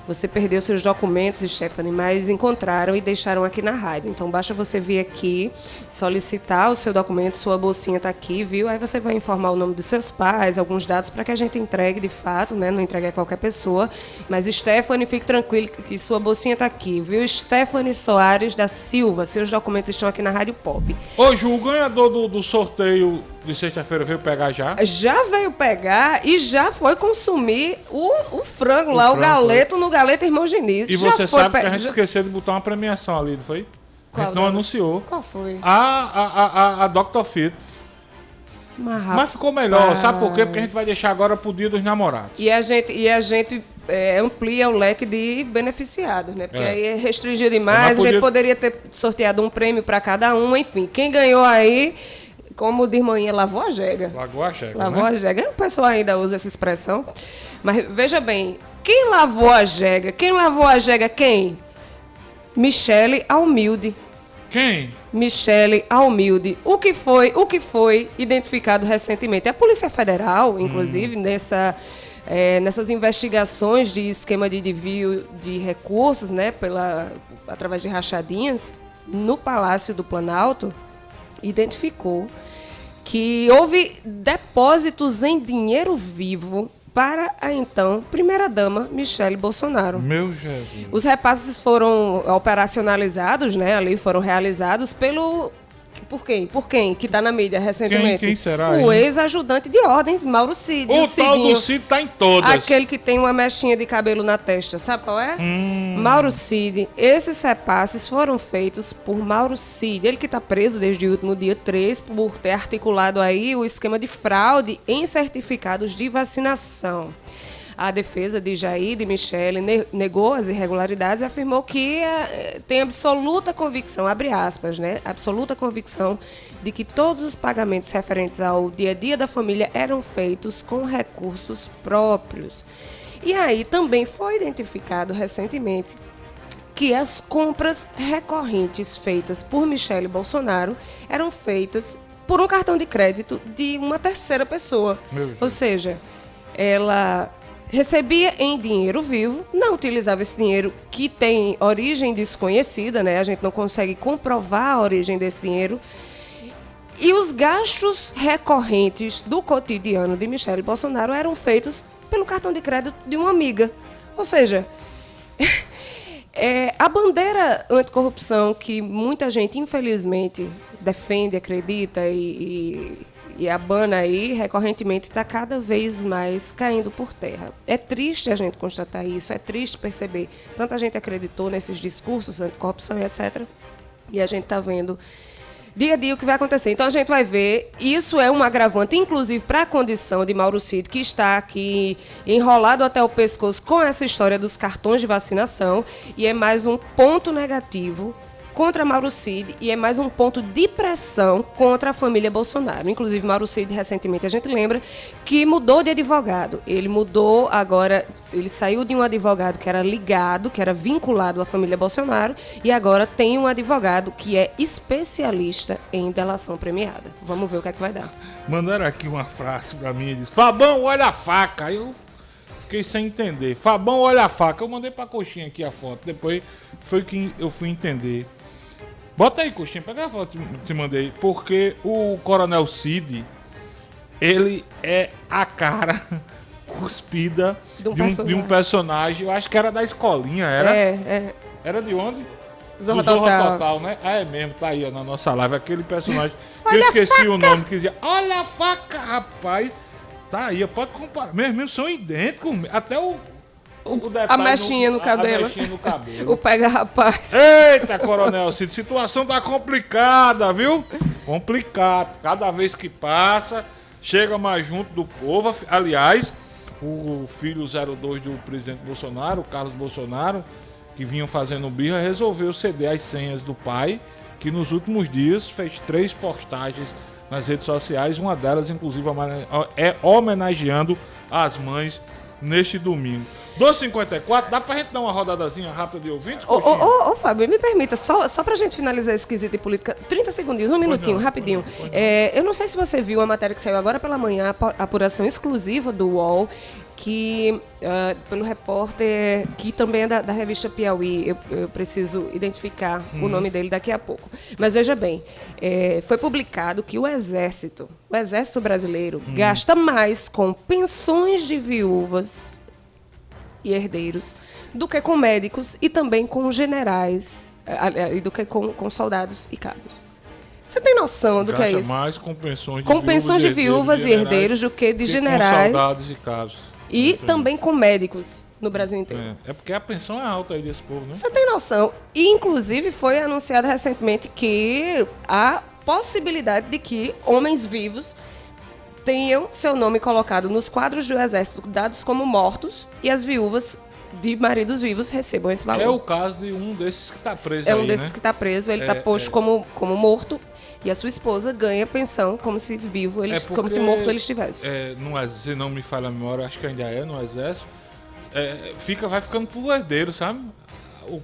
Você perdeu seus documentos, Stephanie, mas encontraram e deixaram aqui na rádio. Então, basta você vir aqui, solicitar o seu documento, sua bolsinha está aqui, viu? Aí você vai informar o nome dos seus pais, alguns dados para que a gente entregue de fato, né? Não entregue a qualquer pessoa. Mas, Stephanie, fique tranquilo que sua bolsinha está aqui, viu? Stephanie Soares da Silva, seus documentos estão aqui na Rádio Pop. Ô, Ju, o ganhador do sorteio de sexta-feira veio pegar já? Já veio pegar e já foi consumir o frango lá, o galeto, no Galeto Irmão Diniz. E você sabe que a gente esqueceu de botar uma premiação ali, não foi? A gente não anunciou. Qual foi? A Dr. Fit. Mas ficou melhor, sabe por quê? Porque a gente vai deixar agora pro Dia dos Namorados. E a gente amplia o leque de beneficiados, né? Porque aí é restringido demais, a gente poderia ter sorteado um prêmio para cada um, enfim. Quem ganhou aí... Como diz manhã, lavou a jega. Lavou a jega, Lavou a jega. O pessoal ainda usa essa expressão. Mas veja bem, quem lavou a jega? Quem lavou a jega? Quem? Michele Almilde. Quem? Michele Almilde. O que foi identificado recentemente? A Polícia Federal, inclusive, nessas investigações de esquema de desvio de recursos, né, através de rachadinhas, no Palácio do Planalto, identificou que houve depósitos em dinheiro vivo para a então primeira-dama Michele Bolsonaro. Meu Jesus. Os repasses foram operacionalizados, né? Ali foram realizados Por quem? Que está na mídia recentemente? Quem será? O ex-ajudante de ordens, Mauro Cid. O tal do Cid tá em todas. Aquele que tem uma mechinha de cabelo na testa. Sabe qual é? Mauro Cid. Esses repasses foram feitos por Mauro Cid. Ele que está preso desde o último dia 3 por ter articulado aí o esquema de fraude em certificados de vacinação. A defesa de Jair e de Michele negou as irregularidades e afirmou que tem absoluta convicção, abre aspas, né? Absoluta convicção de que todos os pagamentos referentes ao dia a dia da família eram feitos com recursos próprios. E aí também foi identificado recentemente que as compras recorrentes feitas por Michele Bolsonaro eram feitas por um cartão de crédito de uma terceira pessoa. Ou seja, ela recebia em dinheiro vivo, não utilizava esse dinheiro que tem origem desconhecida, né? A gente não consegue comprovar a origem desse dinheiro. E os gastos recorrentes do cotidiano de Michele Bolsonaro eram feitos pelo cartão de crédito de uma amiga. Ou seja, a bandeira anticorrupção que muita gente, infelizmente, defende, acredita e E a bana aí, recorrentemente, está cada vez mais caindo por terra. É triste a gente constatar isso, é triste perceber. Tanta gente acreditou nesses discursos anticorrupção e etc. E a gente está vendo dia a dia o que vai acontecer. Então a gente vai ver, isso é um agravante, inclusive para a condição de Mauro Cid, que está aqui enrolado até o pescoço com essa história dos cartões de vacinação, e é mais um ponto negativo contra Mauro Cid e é mais um ponto de pressão contra a família Bolsonaro. Inclusive, Mauro Cid, recentemente, a gente lembra que mudou de advogado. Ele mudou agora, ele saiu de um advogado que era ligado, que era vinculado à família Bolsonaro, e agora tem um advogado que é especialista em delação premiada. Vamos ver o que é que vai dar. Mandaram aqui uma frase pra mim e disse: Fabão, olha a faca. Aí eu fiquei sem entender. Fabão, olha a faca. Eu mandei pra Coxinha aqui a foto. Depois foi que eu fui entender. Bota aí, Coxinha, pega a foto que te mandei. Porque o Coronel Cid, ele é a cara cuspida de um personagem. Eu acho que era da escolinha, era? Era de onde? Zorra Total, né? Ah, é mesmo, tá aí ó, na nossa live. Aquele personagem que eu esqueci o nome, que dizia: olha a faca, rapaz. Tá aí, pode comparar. Mesmo são idênticos, até a mechinha no cabelo. A mechinha no cabelo. O pega rapaz. Eita, Coronel Cid, situação tá complicada, viu? Complicado. Cada vez que passa, chega mais junto do povo. Aliás, o filho 02 do presidente Bolsonaro, o Carlos Bolsonaro, que vinham fazendo birra, resolveu ceder as senhas do pai, que nos últimos dias fez 3 postagens nas redes sociais, uma delas, inclusive, é homenageando as mães neste domingo. 2h54, dá pra gente dar uma rodadazinha rápida de ouvintes? Ô, Fábio, me permita, só pra gente finalizar esse quesito de política, 30 segundinhos, um minutinho, rapidinho. Eu não sei se você viu a matéria que saiu agora pela manhã, a apuração exclusiva do UOL, que pelo repórter, que também é da revista Piauí, eu preciso identificar o nome dele daqui a pouco. Mas veja bem, foi publicado que o Exército brasileiro gasta mais com pensões de viúvas e herdeiros do que com médicos e também com generais, e do que com soldados e cabos. Você tem noção do que é isso? Mais com pensões de viúvas e herdeiros do que de generais, com soldados e cabos. E também com médicos no Brasil inteiro. É porque a pensão é alta aí desse povo, né? Você tem noção? E, inclusive, foi anunciado recentemente que há possibilidade de que homens vivos tenham seu nome colocado nos quadros do Exército, dados como mortos, e as viúvas de maridos vivos recebam esse valor. É o caso de um desses que está preso É um desses que está preso, ele está posto como morto, e a sua esposa ganha pensão como se vivo, como se morto ele estivesse. Se não me falha a memória, acho que ainda é no Exército, vai ficando pro herdeiro, sabe?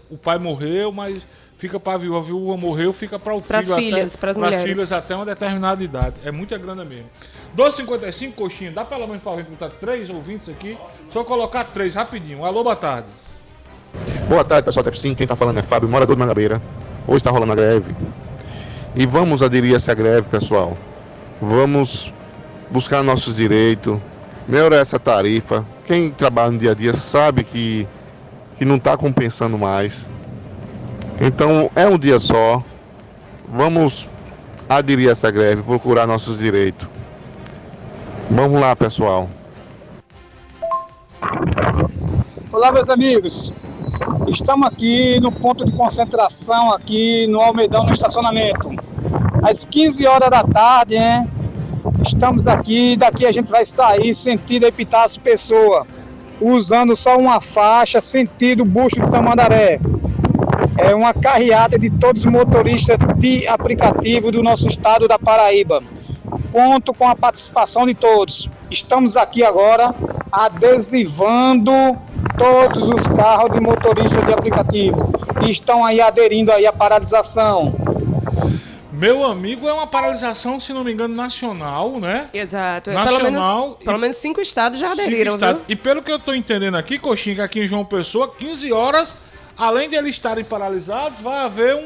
O pai morreu, mas fica para a viúva morreu, fica para o filho. Para as filhas, para as mulheres. Para as filhas até uma determinada idade. É muita grana mesmo. 2h55, Coxinha, dá pelo menos para alguém botar 3 ouvintes aqui. Só colocar 3 rapidinho. Alô, boa tarde. Boa tarde, pessoal da F5. Quem tá falando é Fábio, morador de Mangabeira. Hoje está rolando a greve. E vamos aderir a essa greve, pessoal. Vamos buscar nossos direitos, melhorar essa tarifa. Quem trabalha no dia a dia sabe que não está compensando mais. Então, é um dia só. Vamos aderir a essa greve, procurar nossos direitos. Vamos lá, pessoal. Olá, meus amigos. Estamos aqui no ponto de concentração, aqui no Almeidão, no estacionamento. Às 15 horas da tarde, hein? Estamos aqui, daqui a gente vai sair sentido evitar as pessoas, usando só uma faixa, sentido Busto de Tamandaré. É uma carreata de todos os motoristas de aplicativo do nosso estado da Paraíba. Conto com a participação de todos. Estamos aqui agora adesivando todos os carros de motorista de aplicativo e estão aí aderindo aí à paralisação. Meu amigo, é uma paralisação, se não me engano, nacional, né? Exato. Nacional. Pelo menos 5 estados já aderiram, viu? E pelo que eu tô entendendo aqui, Coxinha, que aqui em João Pessoa, 15 horas, além de eles estarem paralisados, vai haver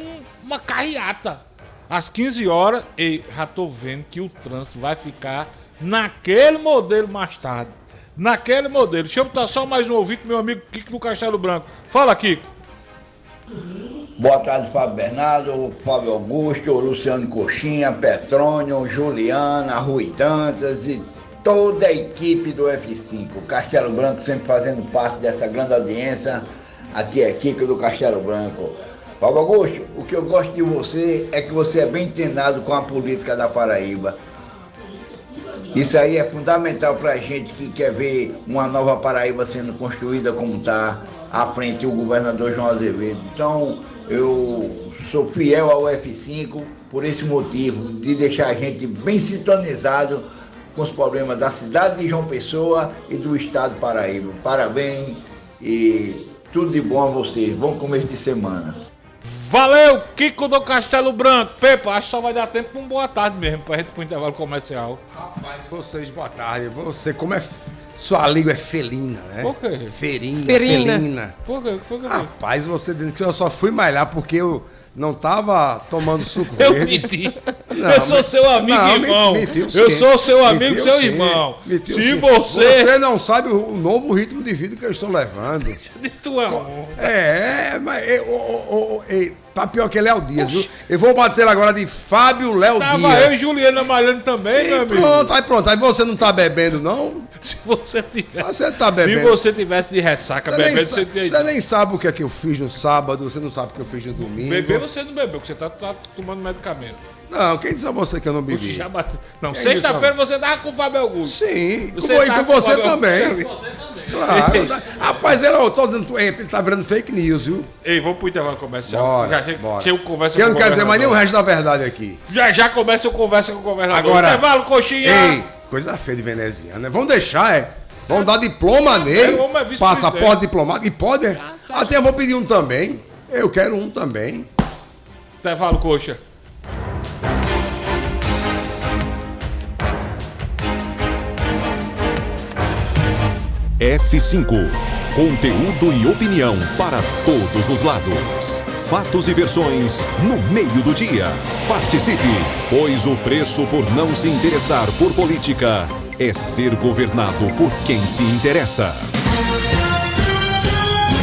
uma carreata. Às 15 horas, e já tô vendo que o trânsito vai ficar naquele modelo mais tarde. Naquele modelo. Deixa eu botar só mais um ouvinte, meu amigo Kiko do Castelo Branco. Fala, Kiko. Boa tarde, Fábio Bernardo, Fábio Augusto, Luciano Coxinha, Petrônio, Juliana, Rui Dantas e toda a equipe do F5. Castelo Branco sempre fazendo parte dessa grande audiência. Aqui é Kiko do Castelo Branco. Fábio Augusto, o que eu gosto de você é que você é bem treinado com a política da Paraíba. Isso aí é fundamental para a gente que quer ver uma nova Paraíba sendo construída como está, à frente o governador João Azevedo. Então, eu sou fiel ao F5 por esse motivo, de deixar a gente bem sintonizado com os problemas da cidade de João Pessoa e do estado Paraíba. Parabéns e tudo de bom a vocês. Bom começo de semana. Valeu, Kiko do Castelo Branco. Pepa, acho que só vai dar tempo pra uma boa tarde mesmo, pra gente ir pro intervalo comercial. Rapaz, vocês, boa tarde. Você, como é... Sua língua é felina, né? Por quê? Felina. Por quê? O que foi que eu vi? Rapaz, você dizendo que eu só fui malhar porque eu não tava tomando suco Eu verde. menti. Eu sou seu amigo e irmão. Mentiu, Eu sou seu amigo e Mentiu, seu sim. irmão. Mentiu, Se sim. você... Você não sabe o novo ritmo de vida que eu estou levando. De tua honra. Mas... Tá pior que Léo Dias, viu? Eu vou bater agora de Fábio Léo Dias. Tava eu e Juliana malhando também, meu amigo. Pronto. Aí você não tá bebendo, não? Se você tivesse... Você tá bebendo. Se você tivesse de ressaca bebendo, você nem sabe o que é que eu fiz no sábado, você não sabe o que eu fiz no domingo. Beber você não bebeu, porque você tá tomando medicamento. Não, quem disse a você que eu não bebi? Já bateu. Não, sexta-feira você tava com o Fábio Augusto. Sim, e com você também. Você também. Claro. Rapaz, eu tô dizendo, ele tá virando fake news, viu? Ei, vamos pro intervalo comercial. Bora. Eu não quero dizer mais nem o resto da verdade aqui. Já começa o conversa com o governador. Agora, intervalo, coxinha. Ei, coisa feia de veneziano, né? Vamos deixar, Vamos dar diploma nele. Passaporte diplomático. E pode, Até eu vou pedir um também. Eu quero um também. Intervalo, coxa. F5. Conteúdo e opinião para todos os lados. Fatos e versões no meio do dia. Participe, pois o preço por não se interessar por política é ser governado por quem se interessa.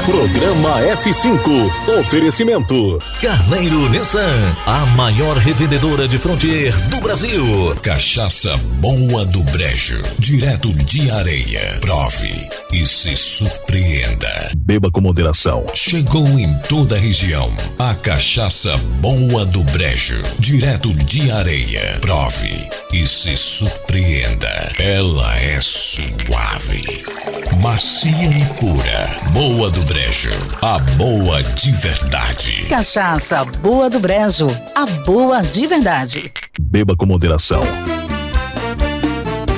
Programa F5. Oferecimento. Carneiro Nissan, a maior revendedora de Frontier do Brasil. Cachaça Boa do Brejo, direto de Areia. Prove e se surpreenda. Beba com moderação. Chegou em toda a região a Cachaça Boa do Brejo, direto de Areia. Prove e se surpreenda. Ela é suave, macia e pura. Boa do Brejo, a boa de verdade. Cachaça Boa do Brejo, a boa de verdade. Beba com moderação.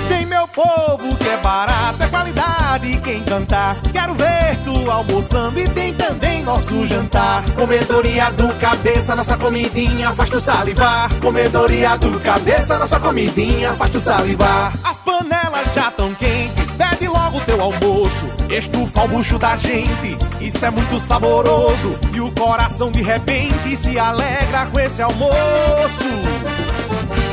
Vem meu povo, que é barato, é qualidade, quem cantar. Quero ver tu almoçando e tem também nosso jantar. Comedoria do Cabeça, nossa comidinha faz tu salivar. Comedoria do Cabeça, nossa comidinha faz tu salivar. As panelas já tão quentes, pede logo teu almoço. Estufa o bucho da gente, isso é muito saboroso. E o coração de repente se alegra com esse almoço.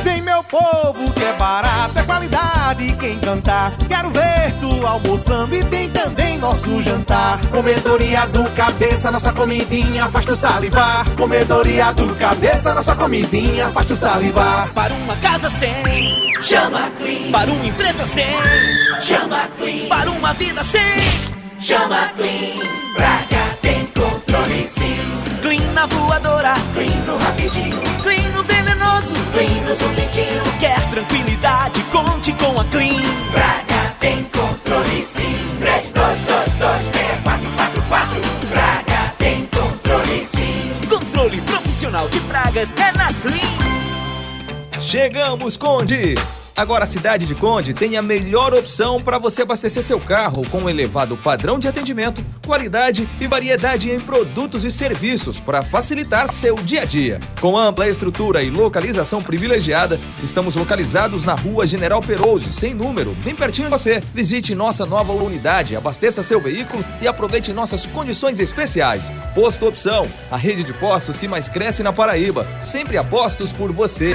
Vem meu povo, que é barato, é qualidade, quem cantar. Quero ver tu almoçando e tem também nosso jantar. Comedoria do Cabeça, nossa comidinha faz tu salivar. Comedoria do Cabeça, nossa comidinha faz tu salivar. Para uma casa sem, chama Clean. Para uma empresa sem, chama Clean. Para uma vida sem, chama Clean. Pra cá tem controle sim. Clean na voadora, Clean no rapidinho, Clean no venenoso, Clean no zumbitinho. Quer tranquilidade, conte com a Clean. Pra cá tem controle sim. 32226444. Pra cá tem controle sim. Controle profissional de pragas é na Clean. Chegamos, Conde! Agora a cidade de Conde tem a melhor opção para você abastecer seu carro com um elevado padrão de atendimento, qualidade e variedade em produtos e serviços para facilitar seu dia a dia. Com ampla estrutura e localização privilegiada, estamos localizados na Rua General Perouse, sem número, bem pertinho de você. Visite nossa nova unidade, abasteça seu veículo e aproveite nossas condições especiais. Posto Opção, a rede de postos que mais cresce na Paraíba, sempre a postos por você.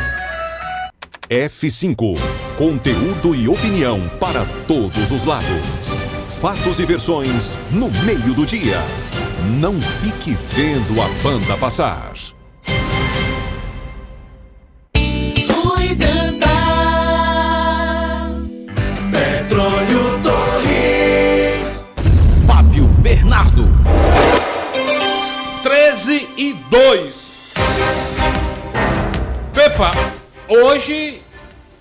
F5. Conteúdo e opinião para todos os lados. Fatos e versões no meio do dia. Não fique vendo a banda passar. Petróleo Torres. Fábio Bernardo. 13:02. Pepa, hoje,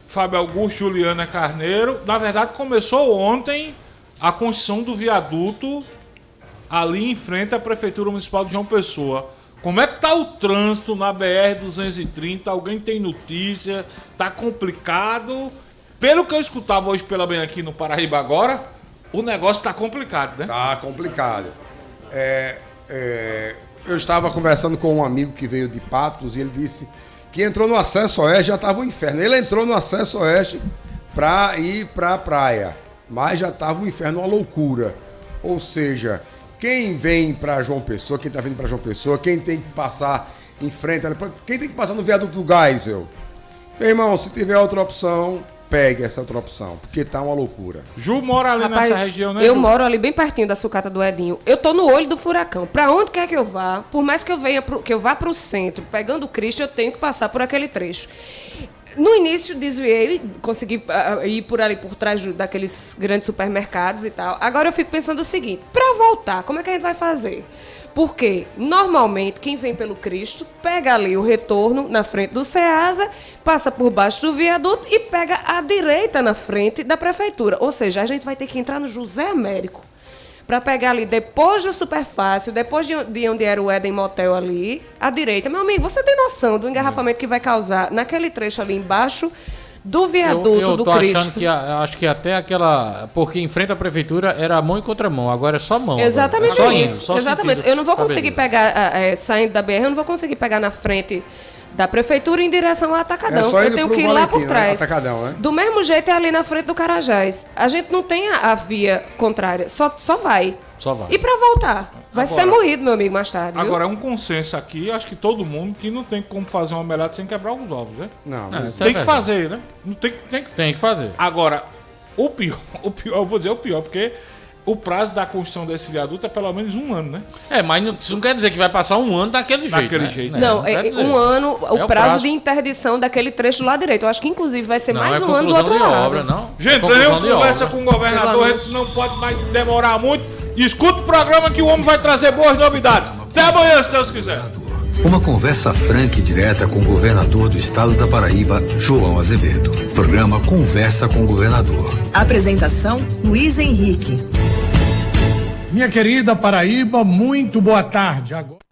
Fábio Augusto, Juliana Carneiro, na verdade começou ontem a construção do viaduto ali em frente à Prefeitura Municipal de João Pessoa. Como é que tá o trânsito na BR-230? Alguém tem notícia? Tá complicado? Pelo que eu escutava hoje pela manhã aqui no Paraíba agora, o negócio tá complicado, né? Tá complicado. Eu estava conversando com um amigo que veio de Patos e ele disse que entrou no acesso oeste, já estava um inferno. Ele entrou no acesso oeste para ir para a praia, mas já estava um inferno, uma loucura. Ou seja, quem vem para João Pessoa, quem está vindo para João Pessoa, quem tem que passar em frente, quem tem que passar no viaduto do Geisel, meu irmão, se tiver outra opção, pegue essa outra opção, porque tá uma loucura. Ju mora ali nessa região, né, Eu Ju? moro ali bem pertinho da sucata do Edinho. Eu tô no olho do furacão. Pra onde quer que eu vá, por mais que eu vá pro centro, pegando o Cristo, eu tenho que passar por aquele trecho. No início, desviei, consegui ir por ali, por trás daqueles grandes supermercados e tal. Agora eu fico pensando o seguinte, pra voltar, como é que a gente vai fazer? Porque, normalmente, quem vem pelo Cristo, pega ali o retorno na frente do Ceasa, passa por baixo do viaduto e pega à direita na frente da prefeitura. Ou seja, a gente vai ter que entrar no José Américo para pegar ali depois do Superfácil, depois de onde era o Eden Motel ali, à direita. Meu amigo, você tem noção do engarrafamento que vai causar naquele trecho ali embaixo do viaduto do Cristo? Acho que até aquela... Porque em frente à prefeitura era mão e contramão, agora é só mão. Exatamente agora. isso. Exatamente. Eu não vou conseguir pegar, saindo da BR, eu não vou conseguir pegar na frente da prefeitura em direção ao Atacadão. Eu tenho que ir lá por trás. Atacadão, né? Do mesmo jeito é ali na frente do Carajás. A gente não tem a via contrária, só vai. Só vai. E pra voltar? Vai ser moído, meu amigo, mais tarde. Agora, é um consenso aqui, acho que todo mundo, que não tem como fazer uma omelete sem quebrar os ovos, né? Não, tem que fazer, né? Não tem que fazer. Agora, o pior, eu vou dizer o pior, porque o prazo da construção desse viaduto é pelo menos 1 ano, né? Mas isso não quer dizer que vai passar 1 ano daquele jeito. Né? Não, é 1 ano o prazo de interdição daquele trecho lá direito. Eu acho que, inclusive, vai ser mais 1 ano do outro lado. Obra, não. Gente, eu conversa com o governador, a gente não pode mais demorar muito. Escuta o programa que o homem vai trazer boas novidades. Até amanhã, se Deus quiser. Uma conversa franca e direta com o governador do estado da Paraíba, João Azevedo. Programa Conversa com o Governador. Apresentação, Luiz Henrique. Minha querida Paraíba, muito boa tarde. Agora...